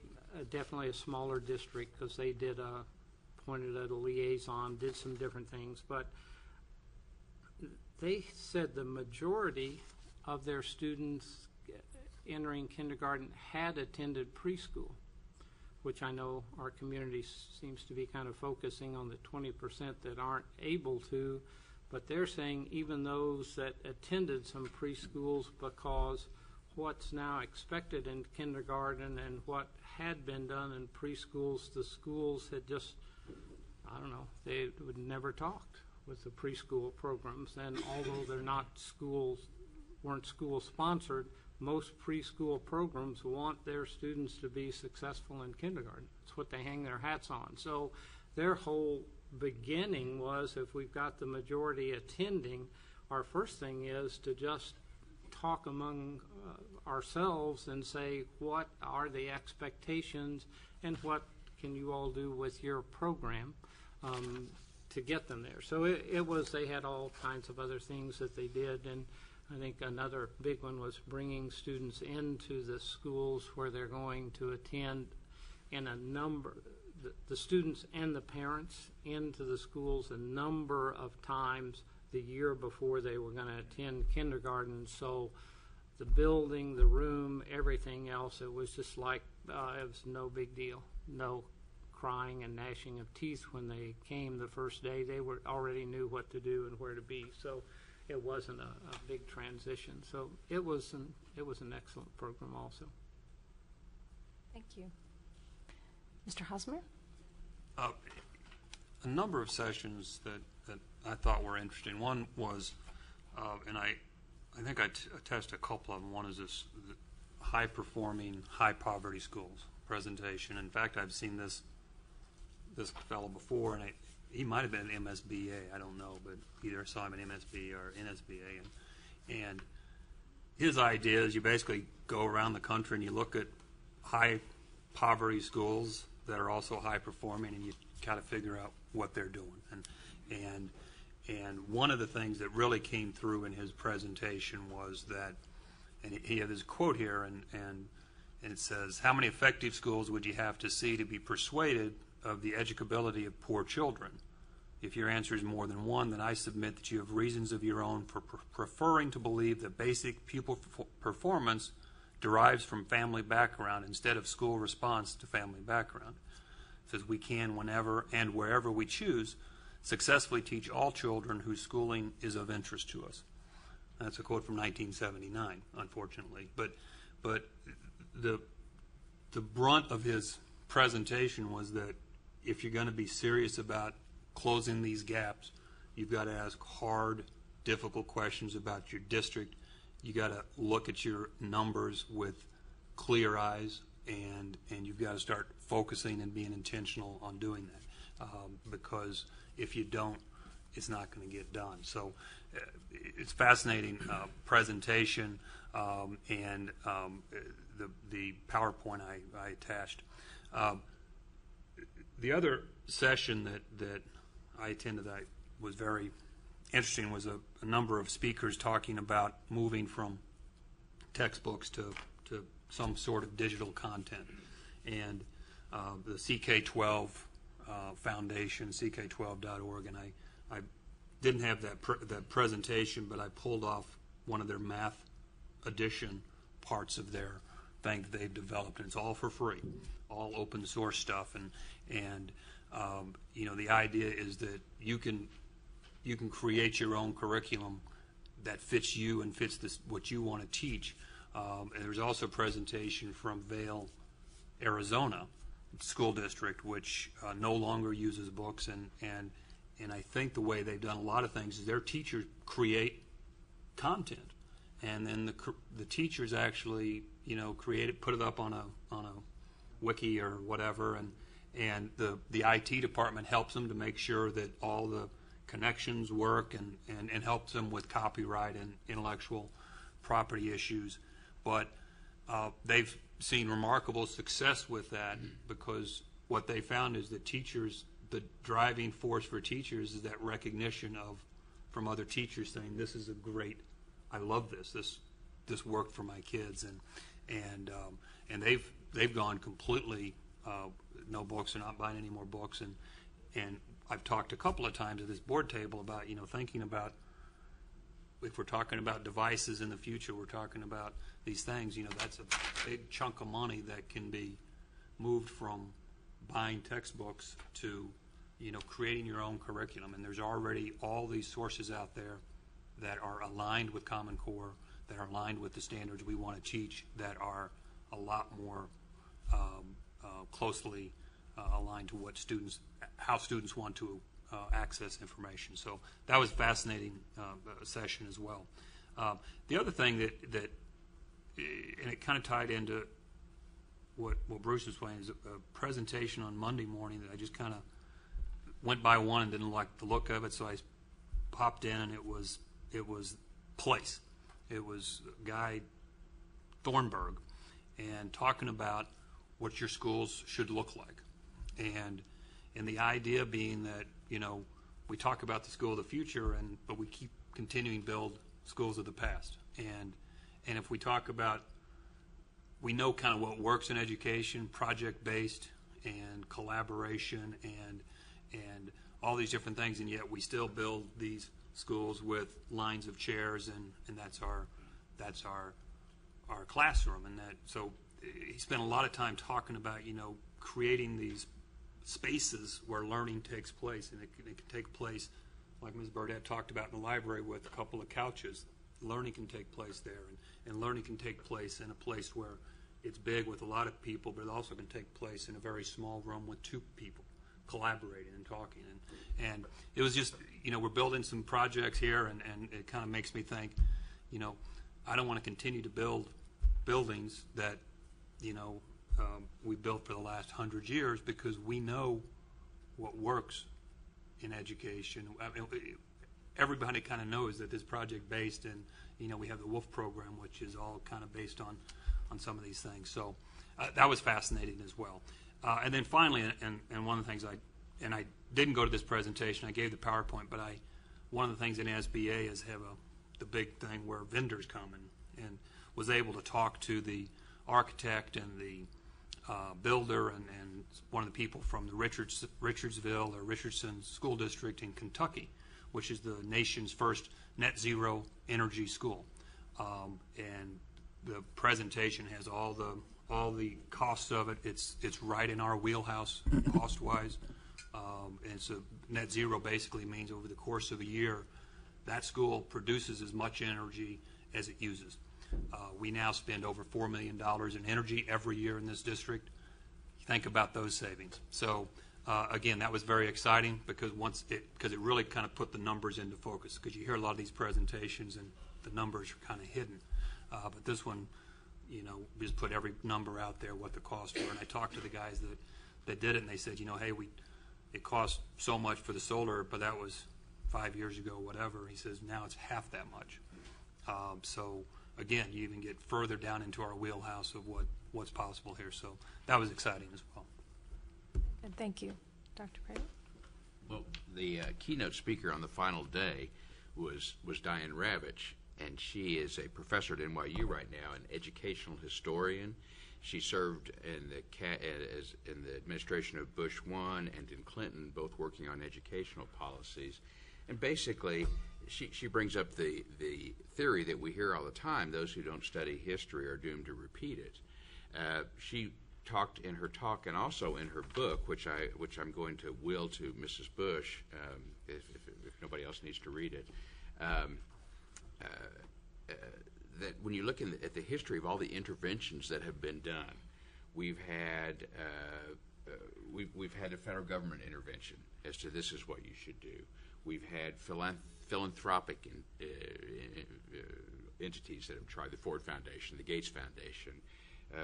Speaker 19: definitely a smaller district because they appointed a liaison, did some different things, but they said the majority of their students entering kindergarten had attended preschool, which I know our community seems to be kind of focusing on the 20% that aren't able to, but they're saying even those that attended some preschools, because what's now expected in kindergarten and what had been done in preschools, the schools had just, they would never talked with the preschool programs. And although they're not weren't school sponsored, most preschool programs want their students to be successful in kindergarten. It's what they hang their hats on. So their whole beginning was, if we've got the majority attending, our first thing is to just talk among ourselves and say, what are the expectations and what can you all do with your program to get them there. So they had all kinds of other things that they did, and I think another big one was bringing students into the schools where they're going to attend in a number, the students and the parents into the schools a number of times the year before they were going to attend kindergarten. So the building, the room, everything else, it was just like it was no big deal. No crying and gnashing of teeth when they came the first day. They already knew what to do and where to be. So it wasn't a big transition. So it was an excellent program also.
Speaker 1: Thank you. Mr. Hosmer?
Speaker 5: A number of sessions that I thought were interesting. One was, and I think I attest a couple of them. One is this high-performing, high-poverty schools presentation. In fact, I've seen this fellow before, and he might have been an MSBA, I don't know, but either saw him at MSB or NSBA. And his idea is you basically go around the country and you look at high-poverty schools that are also high-performing, and you kind of figure out what they're doing. And one of the things that really came through in his presentation was that, and he had this quote here, and it says, how many effective schools would you have to see to be persuaded of the educability of poor children? If your answer is more than one, then I submit that you have reasons of your own for preferring to believe that basic pupil performance derives from family background instead of school response to family background. It says we can, whenever and wherever we choose, successfully teach all children whose schooling is of interest to us. That's a quote from 1979, unfortunately. But the brunt of his presentation was that if you're going to be serious about closing these gaps, you've got to ask hard, difficult questions about your district. You got to look at your numbers with clear eyes, and you've got to start focusing and being intentional on doing that, because if you don't, it's not going to get done. So it's fascinating presentation, and the PowerPoint I attached. The other session that I attended that was very interesting was a number of speakers talking about moving from textbooks to some sort of digital content. And the CK12 Foundation, ck12.org, and I didn't have that presentation, but I pulled off one of their math edition parts of their thing that they've developed, and it's all for free, all open source stuff. And you know, the idea is that you can create your own curriculum that fits you and fits what you want to teach. And there's also a presentation from Vail, Arizona school district, which no longer uses books, and I think the way they've done a lot of things is their teachers create content, and then the teachers actually, you know, create it, put it up on a wiki or whatever, and the IT department helps them to make sure that all the connections work, and helps them with copyright and intellectual property issues. But they've seen remarkable success with that, because what they found is that teachers, the driving force for teachers is that recognition from other teachers saying, this is a great, I love this worked for my kids, and they've gone completely no books, they're not buying any more books, and I've talked a couple of times at this board table about, you know, thinking about, if we're talking about devices in the future, we're talking about these things, you know, that's a big chunk of money that can be moved from buying textbooks to, you know, creating your own curriculum. And there's already all these sources out there that are aligned with Common Core, that are aligned with the standards we want to teach, that are a lot more closely aligned to how students want to access information. So that was a fascinating session as well. The other thing that and it kind of tied into what Bruce was saying, is a presentation on Monday morning that I just kind of went by one and didn't like the look of it, so I popped in, and it was place. It was Guy Thornburg, and talking about what your schools should look like, and the idea being that, you know, we talk about the school of the future, but we keep continuing to build schools of the past, and if we talk about, we know kind of what works in education, project-based and collaboration and all these different things, and yet we still build these schools with lines of chairs, and that's our classroom. And that, so he spent a lot of time talking about, you know, creating these spaces where learning takes place, and it can take place, like Ms. Burdett talked about in the library, with a couple of couches. Learning can take place there, and learning can take place in a place where it's big with a lot of people, but it also can take place in a very small room with two people collaborating and talking. And it was just, you know, we're building some projects here, and it kind of makes me think, you know, I don't want to continue to build buildings that, you know, we built for the last 100 years, because we know what works in education. I mean, everybody kind of knows that this project-based, and, you know, we have the Wolf program, which is all kind of based on some of these things. So that was fascinating as well. And then finally, and one of the things I didn't go to this presentation, I gave the PowerPoint, but one of the things in SBA is have the big thing where vendors come, and was able to talk to the architect and the builder and one of the people from the Richardsville or Richardson School District in Kentucky, which is the nation's first net zero energy school. And the presentation has all the costs of it. It's right in our wheelhouse cost wise. And so net zero basically means over the course of a year, that school produces as much energy as it uses. We now spend over $4 million in energy every year in this district. Think about those savings. So again, that was very exciting because it really kind of put the numbers into focus, because you hear a lot of these presentations and the numbers are kind of hidden. But this one, just put every number out there, what the costs were. And I talked to the guys that did it, and they said, hey, it cost so much for the solar, but that was 5 years ago, whatever. He says now it's half that much. So again, you even get further down into our wheelhouse of what's possible here. So that was exciting as well.
Speaker 1: And thank you, Dr. Prater.
Speaker 14: Well, the keynote speaker on the final day was Diane Ravitch, and she is a professor at NYU right now, an educational historian. She served in the administration of Bush 1 and in Clinton, both working on educational policies. And basically, she brings up the theory that we hear all the time: those who don't study history are doomed to repeat it. She talked in her talk and also in her book, which I'm going to will to Mrs. Bush if nobody else needs to read it. That when you look at the history of all the interventions that have been done, we've had a federal government intervention as to this is what you should do. We've had philanthropic entities that have tried, the Ford Foundation, the Gates Foundation.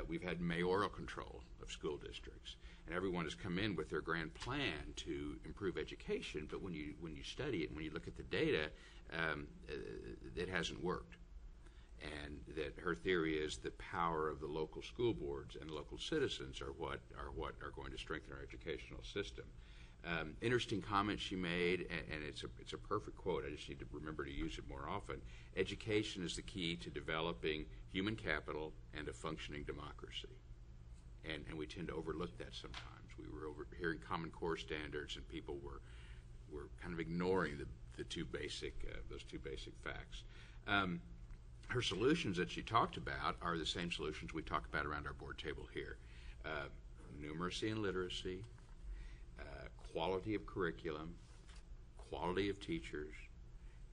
Speaker 14: We've had mayoral control of school districts, and everyone has come in with their grand plan to improve education. But when you study it, when you look at the data, it hasn't worked. And that her theory is the power of the local school boards and local citizens are what are going to strengthen our educational system. Interesting comment she made, and it's a perfect quote. I just need to remember to use it more often. Education is the key to developing human capital and a functioning democracy. And we tend to overlook that sometimes. We were hearing Common Core standards, and people were kind of ignoring those two basic facts. Her solutions that she talked about are the same solutions we talk about around our board table here. Numeracy and literacy, quality of curriculum, quality of teachers,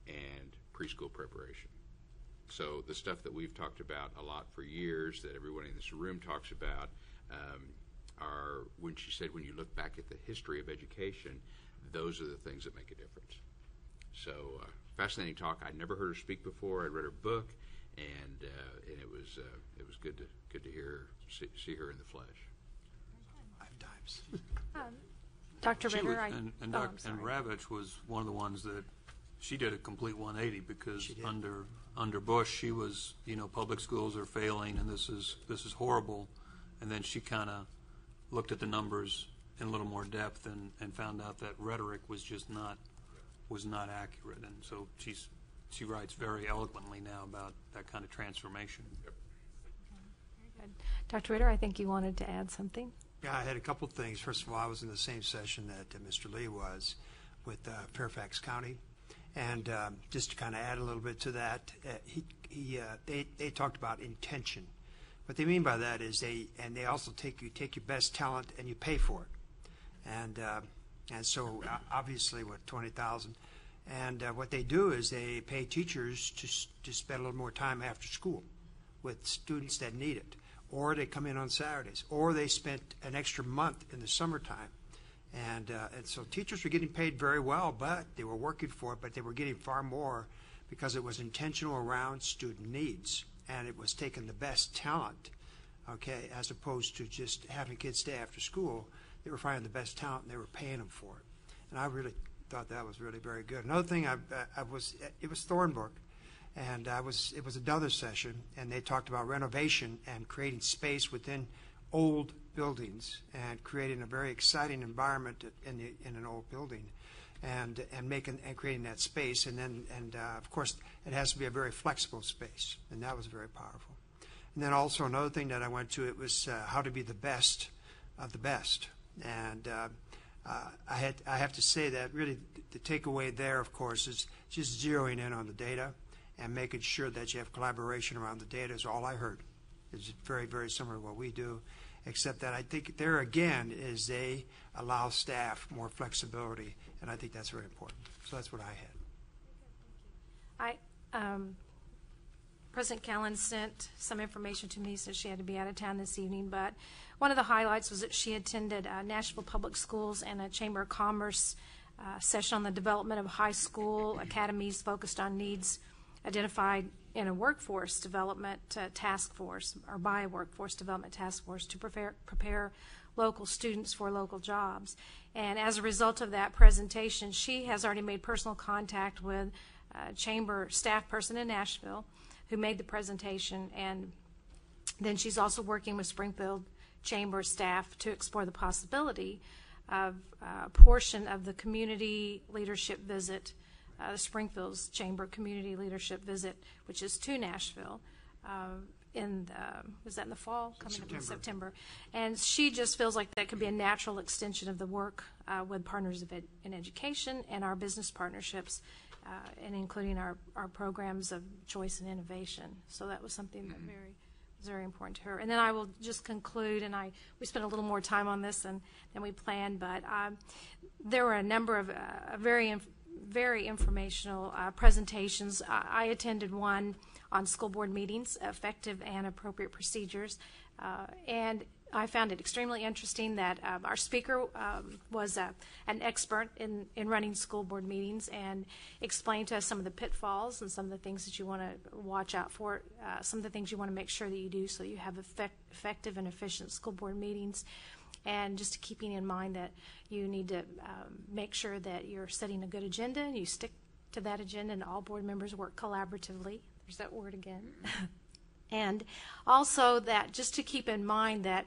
Speaker 14: and preschool preparation. So the stuff that we've talked about a lot for years, that everyone in this room talks about, are, when she said, when you look back at the history of education, those are the things that make a difference. So fascinating talk. I'd never heard her speak before. I read her book, and it was good to hear see her in the flesh.
Speaker 3: 5 times.
Speaker 1: Dr. Ritter,
Speaker 5: and Ravitch was one of the ones that she did a complete 180, because under Bush she was, public schools are failing and this is horrible, and then she kind of looked at the numbers in a little more depth and found out that rhetoric was just not accurate, and so she writes very eloquently now about that kind of transformation.
Speaker 3: Yep.
Speaker 1: Very good. Dr. Ritter, I think you wanted to add something.
Speaker 3: Yeah, I had a couple of things. First of all, I was in the same session that Mr. Lee was with Fairfax County, and just to kind of add a little bit to that, they talked about intention. What they mean by that is they also take your best talent and you pay for it, and so obviously what, 20,000, and what they do is they pay teachers to spend a little more time after school with students that need it. Or they come in on Saturdays, or they spent an extra month in the summertime. And so teachers were getting paid very well, but they were working for it, but they were getting far more because it was intentional around student needs. And it was taking the best talent, okay, as opposed to just having kids stay after school. They were finding the best talent, and they were paying them for it. And I really thought that was really very good. Another thing, it was Thornbrook. And it was another session, and they talked about renovation and creating space within old buildings and creating a very exciting environment in an old building, and creating that space. And of course it has to be a very flexible space, and that was very powerful. And then also another thing that I went to, it was how to be the best of the best. And I have to say that really the takeaway there, of course, is just zeroing in on the data and making sure that you have collaboration around the data is all I heard. It's very, very similar to what we do, except that I think there again is they allow staff more flexibility, and I think that's very important. So that's what I had.
Speaker 1: President Callan sent some information to me since she had to be out of town this evening, but one of the highlights was that she attended Nashville Public Schools and a Chamber of Commerce session on the development of high school academies focused on needs identified in a workforce development task force, or by a workforce development task force, to prepare local students for local jobs. And as a result of that presentation, she has already made personal contact with a chamber staff person in Nashville who made the presentation, and then she's also working with Springfield Chamber staff to explore the possibility of a portion of the community leadership visit, the Springfield's Chamber community leadership visit, which is to Nashville, is that in the fall? Coming up in September. And she just feels like that could be a natural extension of the work with Partners in Education and our business partnerships, and including our programs of choice and innovation. So that was something that was very important to her. And then I will just conclude, and we spent a little more time on this than we planned, but there were a number of very informational presentations. I attended one on school board meetings, effective and appropriate procedures, and I found it extremely interesting that our speaker was an expert in running school board meetings and explained to us some of the pitfalls and some of the things that you want to watch out for, some of the things you want to make sure that you do so you have effective and efficient school board meetings. And just keeping in mind that you need to make sure that you're setting a good agenda and you stick to that agenda, and all board members work collaboratively. There's that word again. And also that just to keep in mind that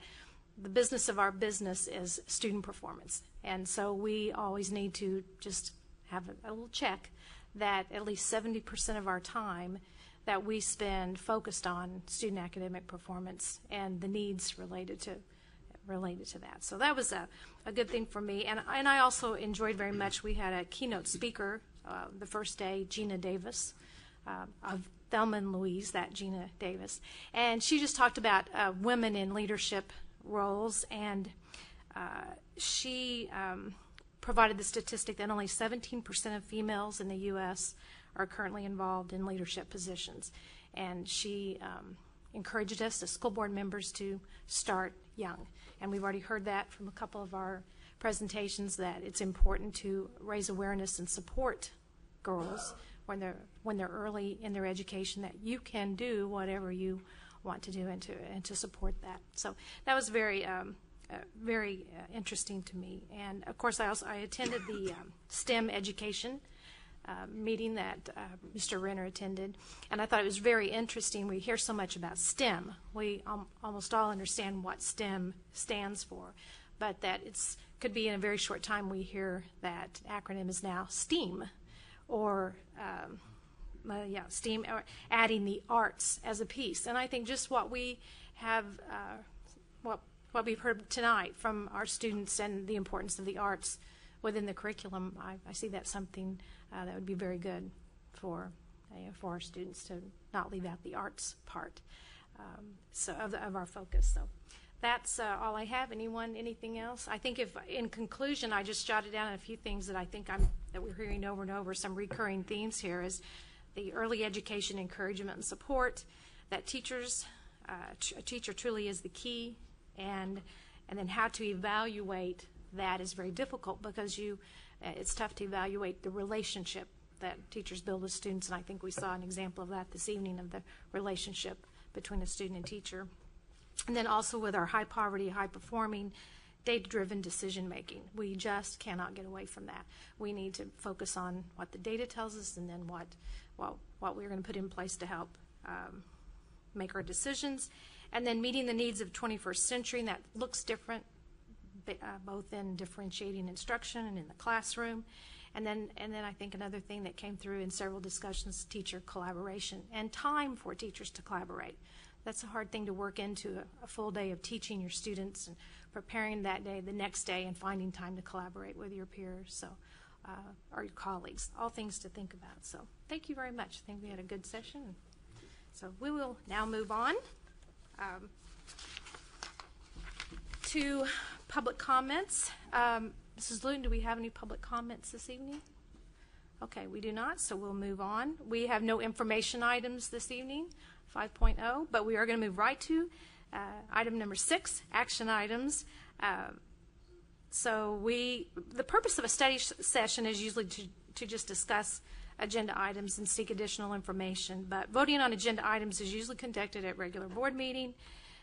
Speaker 1: the business of our business is student performance. And so we always need to just have a little check that at least 70% of our time that we spend focused on student academic performance and the needs related to that. So that was a good thing for me. And I also enjoyed very much, we had a keynote speaker the first day, Gina Davis, of Thelma and Louise, that Gina Davis. And she just talked about women in leadership roles, and she provided the statistic that only 17% of females in the U.S. are currently involved in leadership positions. And she encouraged us as school board members to start young. And we've already heard that from a couple of our presentations, that it's important to raise awareness and support girls when they're early in their education, that you can do whatever you want to do and to support that. So that was very interesting to me. And of course I attended the STEM education meeting that Mr. Renner attended, and I thought it was very interesting. We hear so much about STEM. We almost all understand what STEM stands for, but that could be in a very short time we hear that acronym is now STEAM, or STEAM, or adding the arts as a piece. And I think just what we have, what we've heard tonight from our students and the importance of the arts within the curriculum, I see that's something that would be very good for our students, to not leave out the arts part of our focus. So that's all I have. Anything else? I think in conclusion, I just jotted down a few things that I think that we're hearing over and over. Some recurring themes here is the early education encouragement and support, that a teacher truly is the key, and then how to evaluate that is very difficult, because it's tough to evaluate the relationship that teachers build with students, and I think we saw an example of that this evening, of the relationship between a student and teacher. And then also with our high poverty, high performing, data-driven decision making. We just cannot get away from that. We need to focus on what the data tells us, and then what we're going to put in place to help make our decisions. And then meeting the needs of 21st century, and that looks different, both in differentiating instruction and in the classroom. And then I think another thing that came through in several discussions, teacher collaboration and time for teachers to collaborate. That's a hard thing to work into a full day of teaching your students and preparing that day, the next day, and finding time to collaborate with your peers, or your colleagues. All things to think about. So thank you very much. I think we had a good session. So we will now move on to public comments. Mrs. Luton, do we have any public comments this evening? Okay, we do not, so we'll move on. We have no information items this evening. 5.0, but we are going to move right to item number 6, action items. The purpose of a study session is usually to just discuss agenda items and seek additional information, but voting on agenda items is usually conducted at regular board meeting,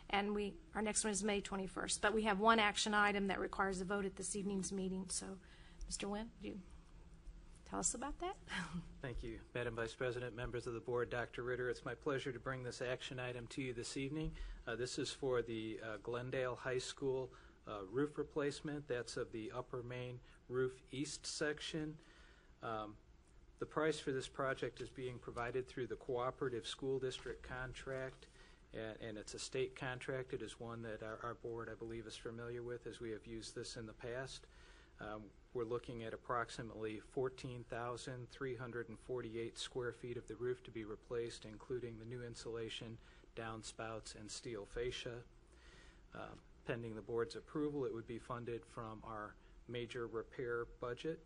Speaker 1: and our next one is May 21st. But we have one action item that requires a vote at this evening's meeting. So, Mr. Wynn, do you tell us about that?
Speaker 20: Thank you, Madam Vice President, members of the board, Dr. Ritter. It's my pleasure to bring this action item to you this evening. This is for the Glendale High School roof replacement. That's of the upper main roof east section. The price for this project is being provided through the cooperative school district contract, and it's a state contract. It is one that our board, I believe, is familiar with, as we have used this in the past. We're looking at approximately 14,348 square feet of the roof to be replaced, including the new insulation, downspouts, and steel fascia. Pending the board's approval, it would be funded from our major repair budget.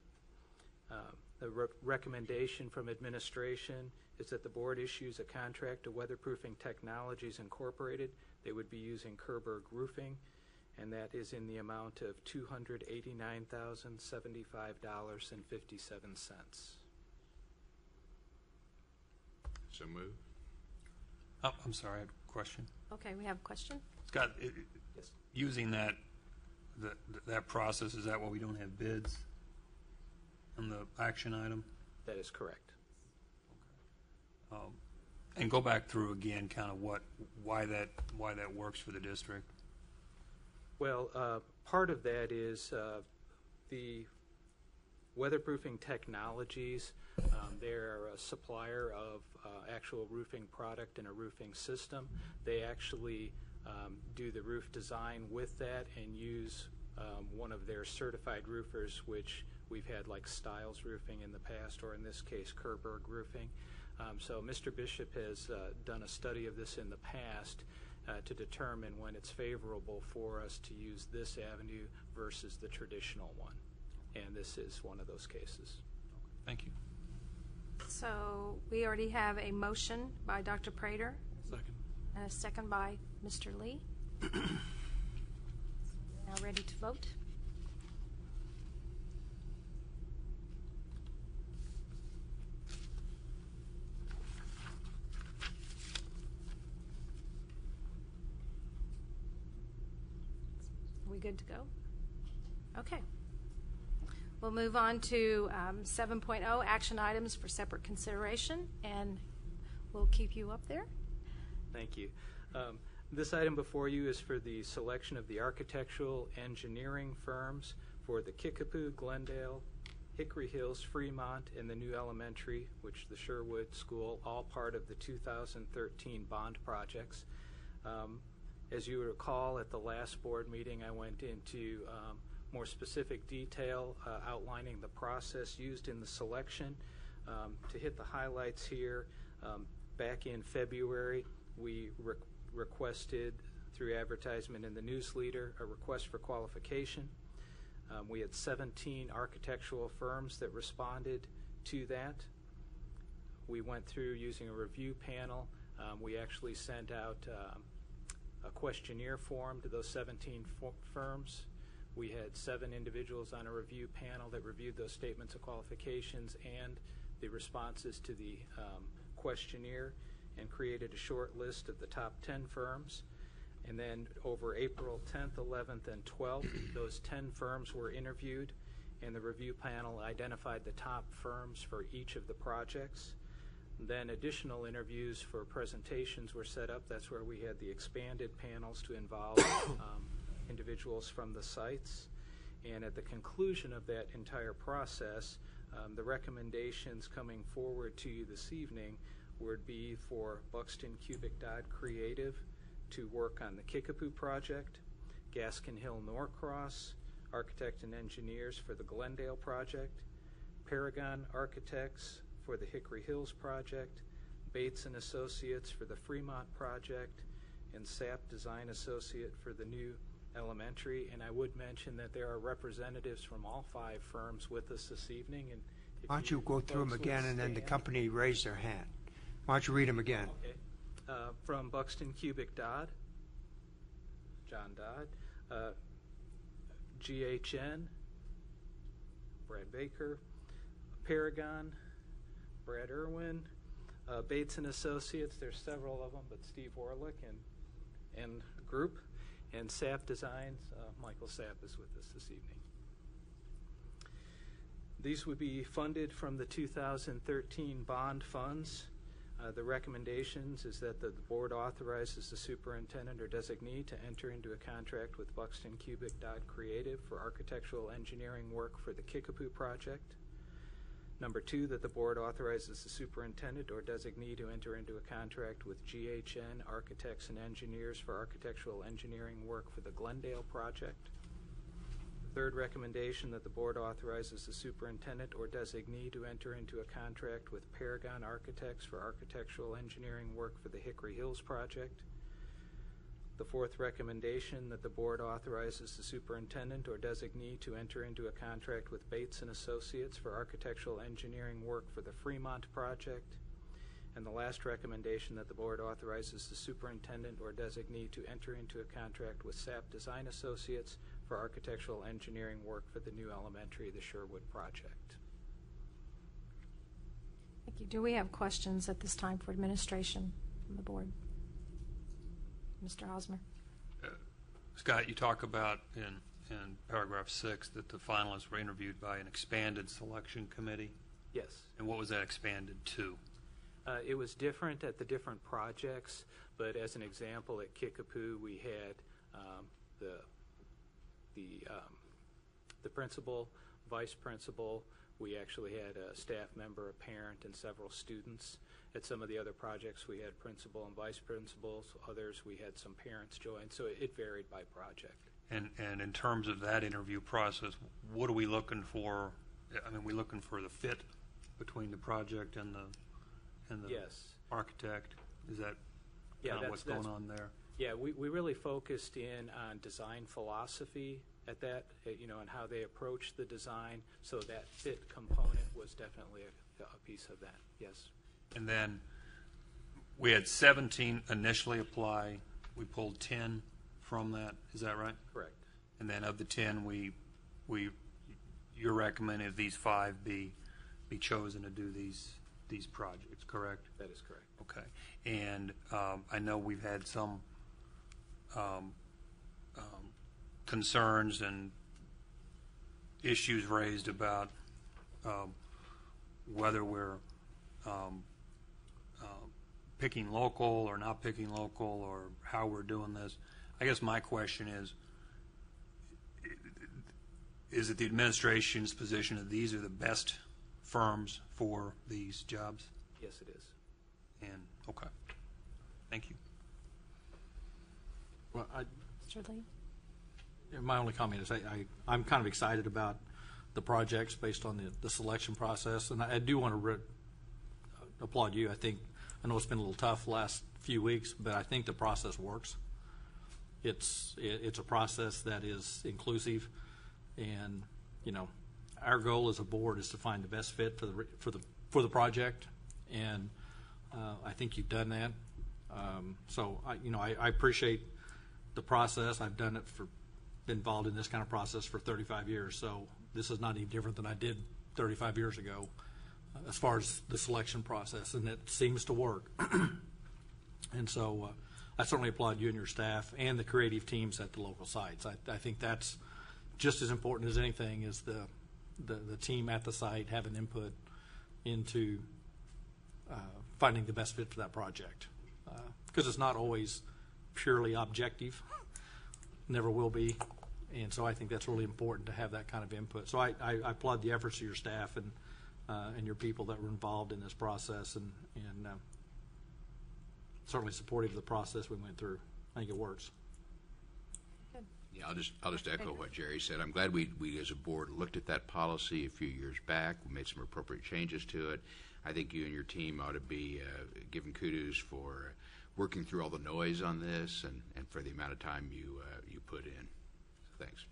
Speaker 20: The recommendation from administration is that the board issues a contract to Weatherproofing Technologies Incorporated. They would be using Kerberg Roofing, and that is in the amount of $289,075.57.
Speaker 14: So move.
Speaker 5: Oh, I'm sorry, I have a question.
Speaker 1: Okay, we have a question.
Speaker 5: Scott, using that process, is that why we don't have bids on the action item?
Speaker 20: That is correct.
Speaker 5: And go back through again, kind of why that works for the district.
Speaker 20: Well, part of that is the Weatherproofing Technologies. They're a supplier of actual roofing product and a roofing system. They actually do the roof design with that and use one of their certified roofers, which we've had like Stiles Roofing in the past, or in this case, Kerberg Roofing. So Mr. Bishop has done a study of this in the past to determine when it's favorable for us to use this avenue versus the traditional one. And this is one of those cases.
Speaker 5: Thank you.
Speaker 1: So we already have a motion by Dr. Prater.
Speaker 11: Second.
Speaker 1: And a second by Mr. Lee. Now ready to vote? Are we good to go? Okay. We'll move on to 7.0, action items for separate consideration, and we'll keep you up there.
Speaker 20: Thank you. This item before you is for the selection of the architectural engineering firms for the Kickapoo, Glendale, Hickory Hills, Fremont, and the new elementary, which the Sherwood School, all part of the 2013 bond projects. As you recall, at the last board meeting, I went into more specific detail outlining the process used in the selection. To hit the highlights here, back in February, we requested, through advertisement in the newsletter, a request for qualification. We had 17 architectural firms that responded to that. We went through using a review panel. We actually sent out a questionnaire form to those 17 firms. We had 7 individuals on a review panel that reviewed those statements of qualifications and the responses to the questionnaire, and created a short list of the top 10 firms. And then over April 10th, 11th, and 12th, those 10 firms were interviewed, and the review panel identified the top firms for each of the projects. Then additional interviews for presentations were set up. That's where we had the expanded panels to involve individuals from the sites. And at the conclusion of that entire process, the recommendations coming forward to you this evening would be for Buxton Cubic Dot Creative to work on the Kickapoo project, Gaskin Hill Norcross, Architect and Engineers for the Glendale project, Paragon Architects for the Hickory Hills project, Bates and Associates for the Fremont project, and SAP Design Associate for the new elementary. And I would mention that there are representatives from all 5 firms with us this evening. And
Speaker 3: why don't you go through them again, and then the company raised their hand? Why don't you read them again?
Speaker 20: Okay. From Buxton Cubic Dodd, John Dodd, GHN, Brad Baker, Paragon, Brad Irwin, Bates and Associates. There's several of them, but Steve Orlick and group, and Sapp Designs. Michael Sapp is with us this evening. These would be funded from the 2013 bond funds. The recommendations is that the board authorizes the superintendent or designee to enter into a contract with Buxton Cubic Dodd Creative for architectural engineering work for the Kickapoo project. Number 2, that the board authorizes the superintendent or designee to enter into a contract with GHN Architects and Engineers for architectural engineering work for the Glendale project. Third recommendation, that the board authorizes the superintendent or designee to enter into a contract with Paragon Architects for architectural engineering work for the Hickory Hills project. The fourth recommendation, that the board authorizes the superintendent or designee to enter into a contract with Bates and Associates for architectural engineering work for the Fremont project. And the last recommendation, that the board authorizes the superintendent or designee to enter into a contract with Sapp Design Associates for architectural engineering work for the new elementary, the Sherwood project.
Speaker 1: Thank you. Do we have questions at this time for administration from the board? Mr. Hosmer.
Speaker 5: Scott, you talk about in paragraph 6 that the finalists were interviewed by an expanded selection committee.
Speaker 20: Yes.
Speaker 5: And what was that expanded to?
Speaker 20: It was different at the different projects, but as an example, at Kickapoo, we had the principal, vice principal. We actually had a staff member, a parent, and several students. At some of the other projects, we had principal and vice principals. Others, we had some parents join. So it varied by project.
Speaker 5: And in terms of that interview process, what are we looking for? I mean, we looking for the fit between the project and the
Speaker 20: yes.
Speaker 5: architect. Is that kind of what's going on there?
Speaker 20: Yeah, we really focused in on design philosophy at that, and how they approach the design. So that fit component was definitely a piece of that. Yes.
Speaker 5: And then we had 17 initially apply. We pulled 10 from that. Is that right?
Speaker 20: Correct.
Speaker 5: And then of the 10, you're recommending these 5 be chosen to do these projects, correct?
Speaker 20: That is correct.
Speaker 5: Okay. And I know we've had some concerns and issues raised about whether we're picking local or not picking local, or how we're doing this. I guess my question is it the administration's position that these are the best firms for these jobs?
Speaker 20: Yes, it is.
Speaker 5: And okay, thank you.
Speaker 11: Well,
Speaker 1: Mr. Lee?
Speaker 11: my only comment is I'm kind of excited about the projects based on the selection process, and I do want to applaud you. I know it's been a little tough the last few weeks, but I think the process works. It's a process that is inclusive, and our goal as a board is to find the best fit for the project, and I think you've done that. So I appreciate the process. I've been involved in this kind of process for 35 years, so this is not any different than I did 35 years ago as far as the selection process, and it seems to work. And so I certainly applaud you and your staff and the creative teams at the local sites. I think that's just as important as anything, is the team at the site having input into finding the best fit for that project, because it's not always purely objective, never will be, and so I think that's really important to have that kind of input. So I applaud the efforts of your staff and your people that were involved in this process, and certainly supportive of the process we went through. I think it works.
Speaker 1: Good.
Speaker 14: Yeah, I'll just echo what Jerry said. I'm glad we as a board looked at that policy a few years back. We made some appropriate changes to it. I think you and your team ought to be given kudos for working through all the noise on this and for the amount of time you put in. So thanks.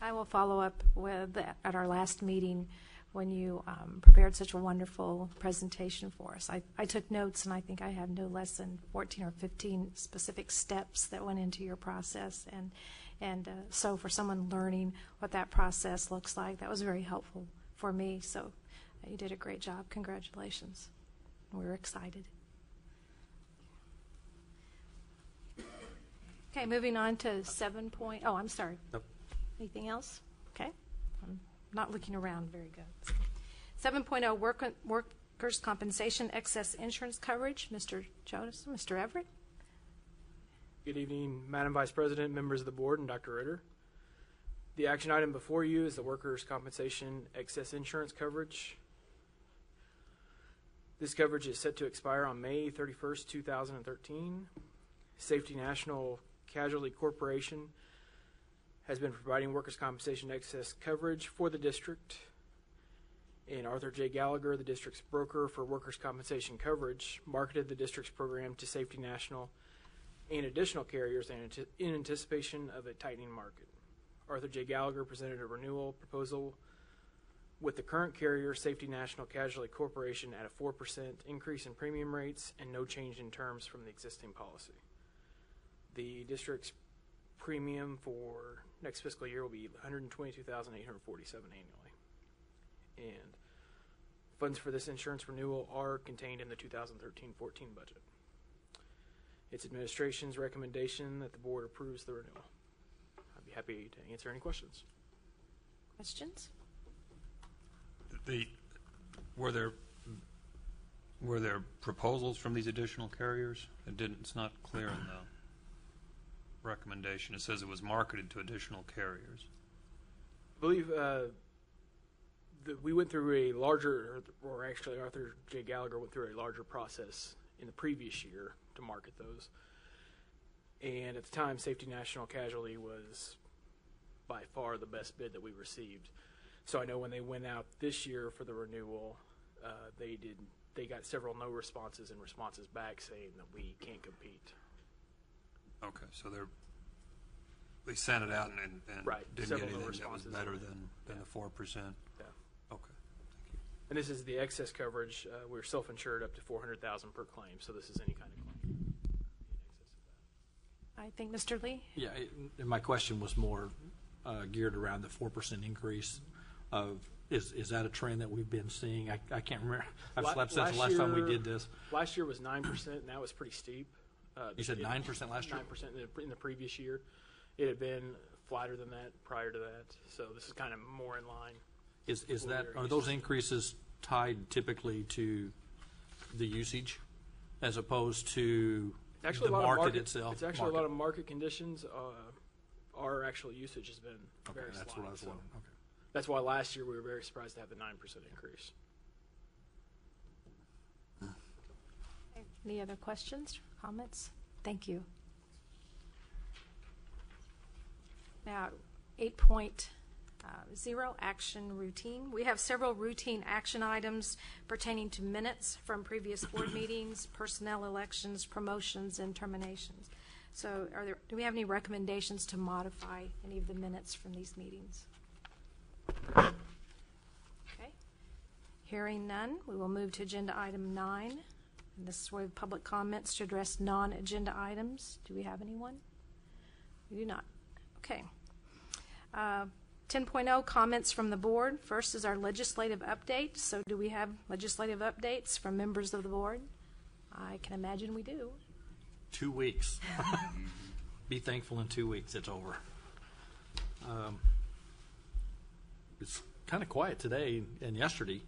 Speaker 1: I will follow up with at our last meeting when you prepared such a wonderful presentation for us. I took notes, and I think I have no less than 14 or 15 specific steps that went into your process. And so for someone learning what that process looks like, that was very helpful for me. So you did a great job. Congratulations. We're excited. Okay, moving on to 7. Oh, I'm sorry.
Speaker 11: Nope.
Speaker 1: Anything else? Okay. I'm not looking around very good. 7.0 workers' compensation excess insurance coverage. Mr. Jonas, Mr. Everett.
Speaker 21: Good evening, Madam Vice President, members of the board, and Dr. Ritter. The action item before you is the workers' compensation excess insurance coverage. This coverage is set to expire on May 31st, 2013. Safety National Casualty Corporation has been providing workers' compensation excess coverage for the district. And Arthur J. Gallagher, the district's broker for workers' compensation coverage, marketed the district's program to Safety National and additional carriers in anticipation of a tightening market. Arthur J. Gallagher presented a renewal proposal with the current carrier, Safety National Casualty Corporation, at a 4% increase in premium rates and no change in terms from the existing policy. The district's premium for next fiscal year will be $122,847 annually. And funds for this insurance renewal are contained in the 2013-14 budget. It's administration's recommendation that the board approves the renewal. I'd be happy to answer any questions.
Speaker 1: Questions?
Speaker 5: Were there proposals from these additional carriers? It's not clear in the recommendation. It says it was marketed to additional carriers.
Speaker 21: I believe we went through a larger, or actually Arthur J. Gallagher went through a larger process in the previous year to market those. And at the time, Safety National Casualty was by far the best bid that we received. So I know when they went out this year for the renewal, they got several no responses and responses back saying that we can't compete.
Speaker 5: Okay, so they sent it out and
Speaker 21: right.
Speaker 5: didn't
Speaker 21: Several
Speaker 5: get anything
Speaker 21: no
Speaker 5: that was
Speaker 21: responses
Speaker 5: better than the 4%.
Speaker 21: Yeah.
Speaker 5: Okay.
Speaker 21: And this is the excess coverage. We're self-insured up to $400,000 per claim, so this is any kind of claim.
Speaker 1: I think Mr. Lee.
Speaker 11: Yeah, and my question was more geared around the 4% increase. Is that a trend that we've been seeing? I can't remember. I've slept since the last time we did this.
Speaker 21: Last year was 9%, and that was pretty steep.
Speaker 11: You said 9% last year?
Speaker 21: 9% in the previous year. It had been flatter than that prior to that, so this is kind of more in line.
Speaker 11: Are those increases tied typically to the usage as opposed to the market itself?
Speaker 21: It's actually a lot of market conditions. Our actual usage has been very
Speaker 11: that's
Speaker 21: slight.
Speaker 11: What I was wondering. Okay.
Speaker 21: That's why last year we were very surprised to have the 9% increase.
Speaker 1: Any other questions, comments? Thank you. Now, 8.0 action routine. We have several routine action items pertaining to minutes from previous board meetings, personnel elections, promotions, and terminations. So do we have any recommendations to modify any of the minutes from these meetings? Okay. Hearing none, we will move to agenda item 9. And this is where we have public comments to address non-agenda items. Do we have anyone? We do not. Okay. 10.0 comments from the board. First is our legislative update. So do we have legislative updates from members of the board? I can imagine we do.
Speaker 11: 2 weeks. Be thankful in 2 weeks it's over. It's kind of quiet today and yesterday,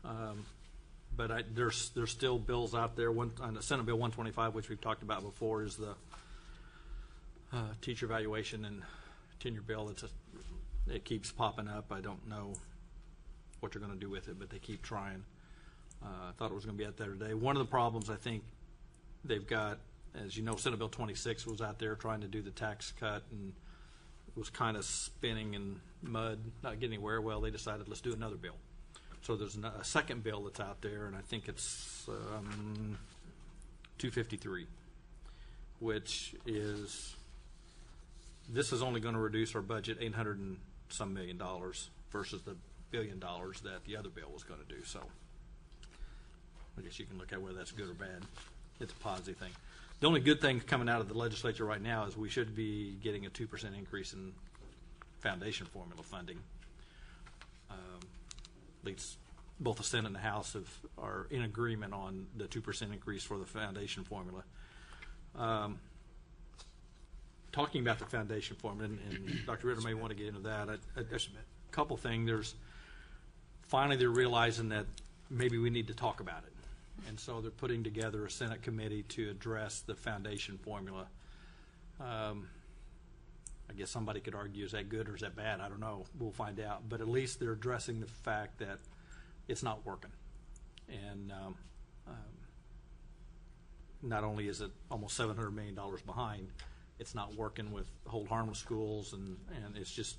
Speaker 11: but there's still bills out there. On the Senate Bill 125, which we've talked about before, is the teacher evaluation and tenure bill. It keeps popping up. I don't know what you're going to do with it, but they keep trying. I thought it was going to be out there today. One of the problems I think they've got, as you know, Senate Bill 26 was out there trying to do the tax cut and was kind of spinning in mud, not getting anywhere. Well, they decided let's do another bill. So there's a second bill that's out there, and I think it's 253, which is, this is only going to reduce our budget $800 and some million versus the billion that the other bill was going to do. So I guess you can look at whether that's good or bad. It's a positive thing. The only good thing coming out of the legislature right now is we should be getting a 2% increase in foundation formula funding. At least both the Senate and the House are in agreement on the 2% increase for the foundation formula. Talking about the foundation formula, and Dr. Ritter may want to get into that. There's a couple things. Finally they're realizing that maybe we need to talk about it. And so they're putting together a Senate committee to address the foundation formula. I guess somebody could argue, is that good or is that bad? I don't know. We'll find out. But at least they're addressing the fact that it's not working. And not only is it almost $700 million behind, it's not working with hold harmless schools, and it's just,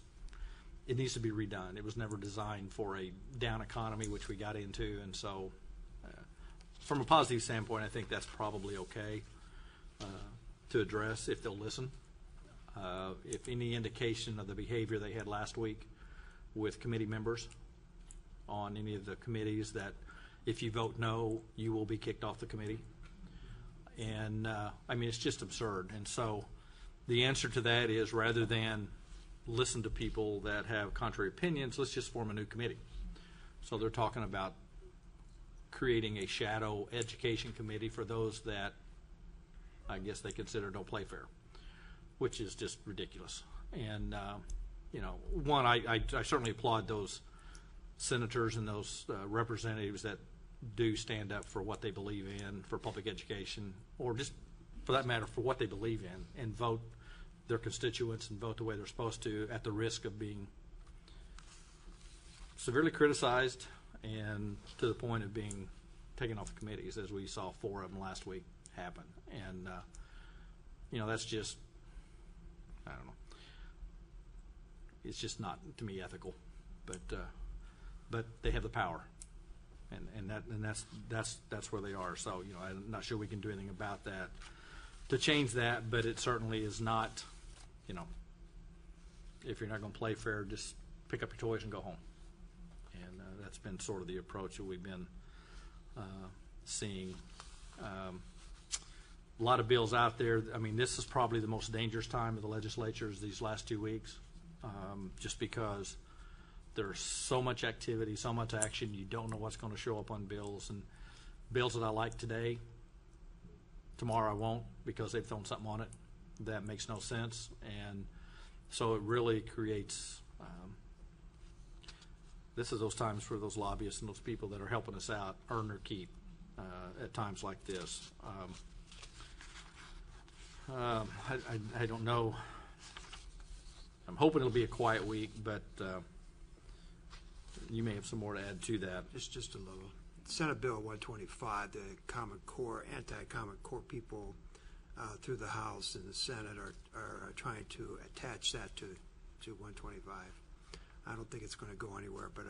Speaker 11: it needs to be redone. It was never designed for a down economy, which we got into, and so from a positive standpoint, I think that's probably okay to address if they'll listen. If any indication of the behavior they had last week with committee members on any of the committees, that if you vote no, you will be kicked off the committee. And I mean, it's just absurd. And so the answer to that is, rather than listen to people that have contrary opinions, let's just form a new committee. So they're talking about creating a shadow education committee for those that I guess they consider don't play fair, which is just ridiculous. And you know, one, I certainly applaud those senators and those representatives that do stand up for what they believe in, for public education, or just for that matter for what they believe in, and vote their constituents and vote the way they're supposed to, at the risk of being severely criticized and to the point of being taken off the committees, as we saw 4 of them last week happen. And you know, that's just, I don't know, it's just not, to me, ethical. But they have the power, and that's where they are. So, you know, I'm not sure we can do anything about that to change that, but it certainly is not, you know, if you're not going to play fair, just pick up your toys and go home. And that's been sort of the approach that we've been seeing. A lot of bills out there. I mean, this is probably the most dangerous time of the legislature, is these last 2 weeks, just because there's so much activity, so much action. You don't know what's going to show up on bills. And bills that I like today, tomorrow I won't, because they've thrown something on it that makes no sense. And so it really creates, this is those times for those lobbyists and those people that are helping us out earn their keep at times like this. I don't know. I'm hoping it'll be a quiet week, but you may have some more to add to that.
Speaker 3: Just a little. Senate Bill 125, the Common Core, anti-Common Core people through the House and the Senate are trying to attach that to 125. I don't think it's going to go anywhere, but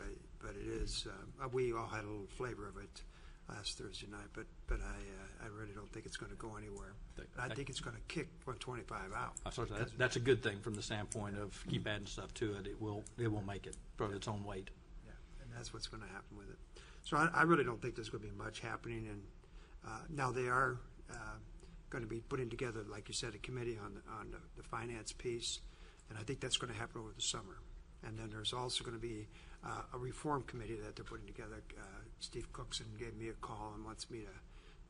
Speaker 3: it is. We all had a little flavor of it last Thursday night, but I really don't think it's going to go anywhere. I think it's going to kick 125 out.
Speaker 11: That's a good thing from the standpoint of keep adding stuff to it. It will make it for its own weight.
Speaker 3: Yeah, and that's what's going to happen with it. So I really don't think there's going to be much happening. And now they are going to be putting together, like you said, a committee on the finance piece, and I think that's going to happen over the summer. And then there's also going to be a reform committee that they're putting together. Steve Cookson gave me a call and wants me to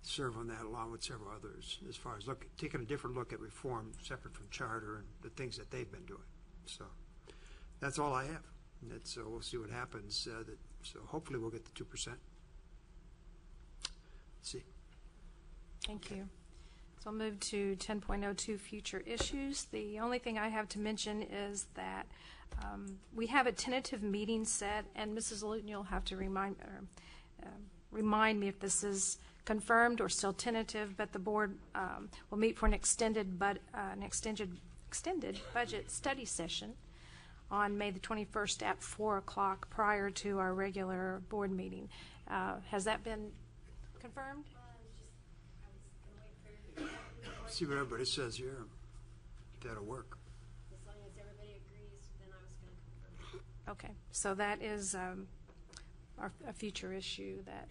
Speaker 3: serve on that along with several others, as far as taking a different look at reform separate from charter and the things that they've been doing. So that's all I have. So we'll see what happens. So hopefully we'll get the 2%. Let's see.
Speaker 1: Thank you. So I'll move to 10.02 future issues. The only thing I have to mention is that we have a tentative meeting set, and Mrs. Luton, you'll have to remind me if this is confirmed or still tentative, but the board will meet for an extended budget study session on May the 21st at 4 o'clock prior to our regular board meeting. Has that been confirmed?
Speaker 3: See what everybody says here. That'll work.
Speaker 2: As long as everybody agrees, then I was going to confirm.
Speaker 1: Okay, so that is a future issue that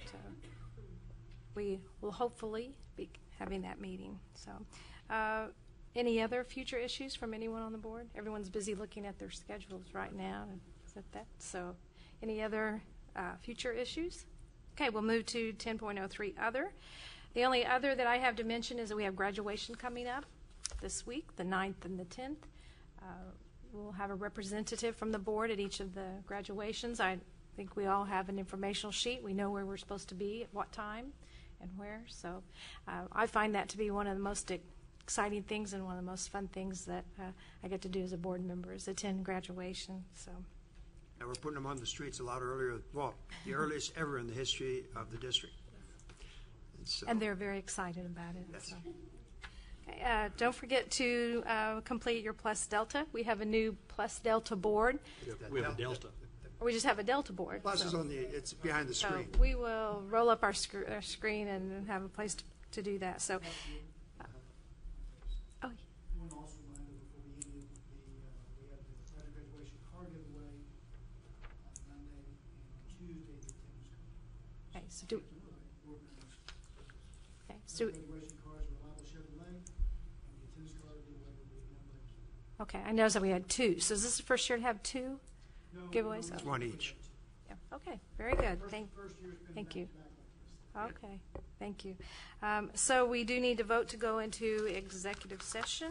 Speaker 1: we will hopefully be having that meeting. So, any other future issues from anyone on the board? Everyone's busy looking at their schedules right now. Is that? So, any other future issues? Okay, we'll move to 10.03 other. The only other that I have to mention is that we have graduation coming up this week, the 9th and the 10th. We'll have a representative from the board at each of the graduations. I think we all have an informational sheet. We know where we're supposed to be, at what time, and where. So I find that to be one of the most exciting things and one of the most fun things that I get to do as a board member is attend graduation. So.
Speaker 3: And we're putting them on the streets a lot earlier, well, the earliest ever in the history of the district.
Speaker 1: And they're very excited about it.
Speaker 3: Yes.
Speaker 1: So. Okay, don't forget to complete your Plus Delta. We have a new Plus Delta board.
Speaker 11: We have a Delta.
Speaker 1: Or we just have a Delta board.
Speaker 3: Plus is it's behind the screen.
Speaker 1: So we will roll up our screen and have a place to do that. So,
Speaker 8: One also reminder before we ended, we have the graduation card giveaway on Monday and Tuesday the tennis court.
Speaker 1: okay, so do. Okay, so.
Speaker 8: Graduation cards are Reliable Chevrolet, and the tennis card giveaway will be members.
Speaker 1: Okay, I noticed that we had two. So is this the first year to have two giveaways?
Speaker 3: It's one each.
Speaker 1: Yeah. Okay, very good. Thank you. Okay, thank you. So we do need to vote to go into executive session.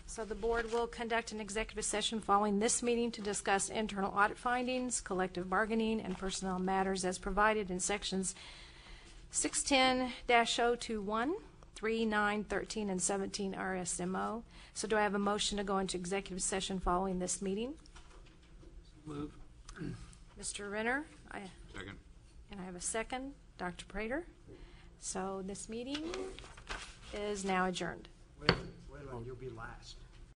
Speaker 1: So the board will conduct an executive session following this meeting to discuss internal audit findings, collective bargaining, and personnel matters as provided in sections 610-021, 3, 9, 13, and 17 RSMO. So do I have a motion to go into executive session following this meeting?
Speaker 5: Move.
Speaker 1: Mr. Renner?
Speaker 14: Second.
Speaker 1: And I have a second, Dr. Prater. So this meeting is now adjourned.
Speaker 3: Wait, you'll be last.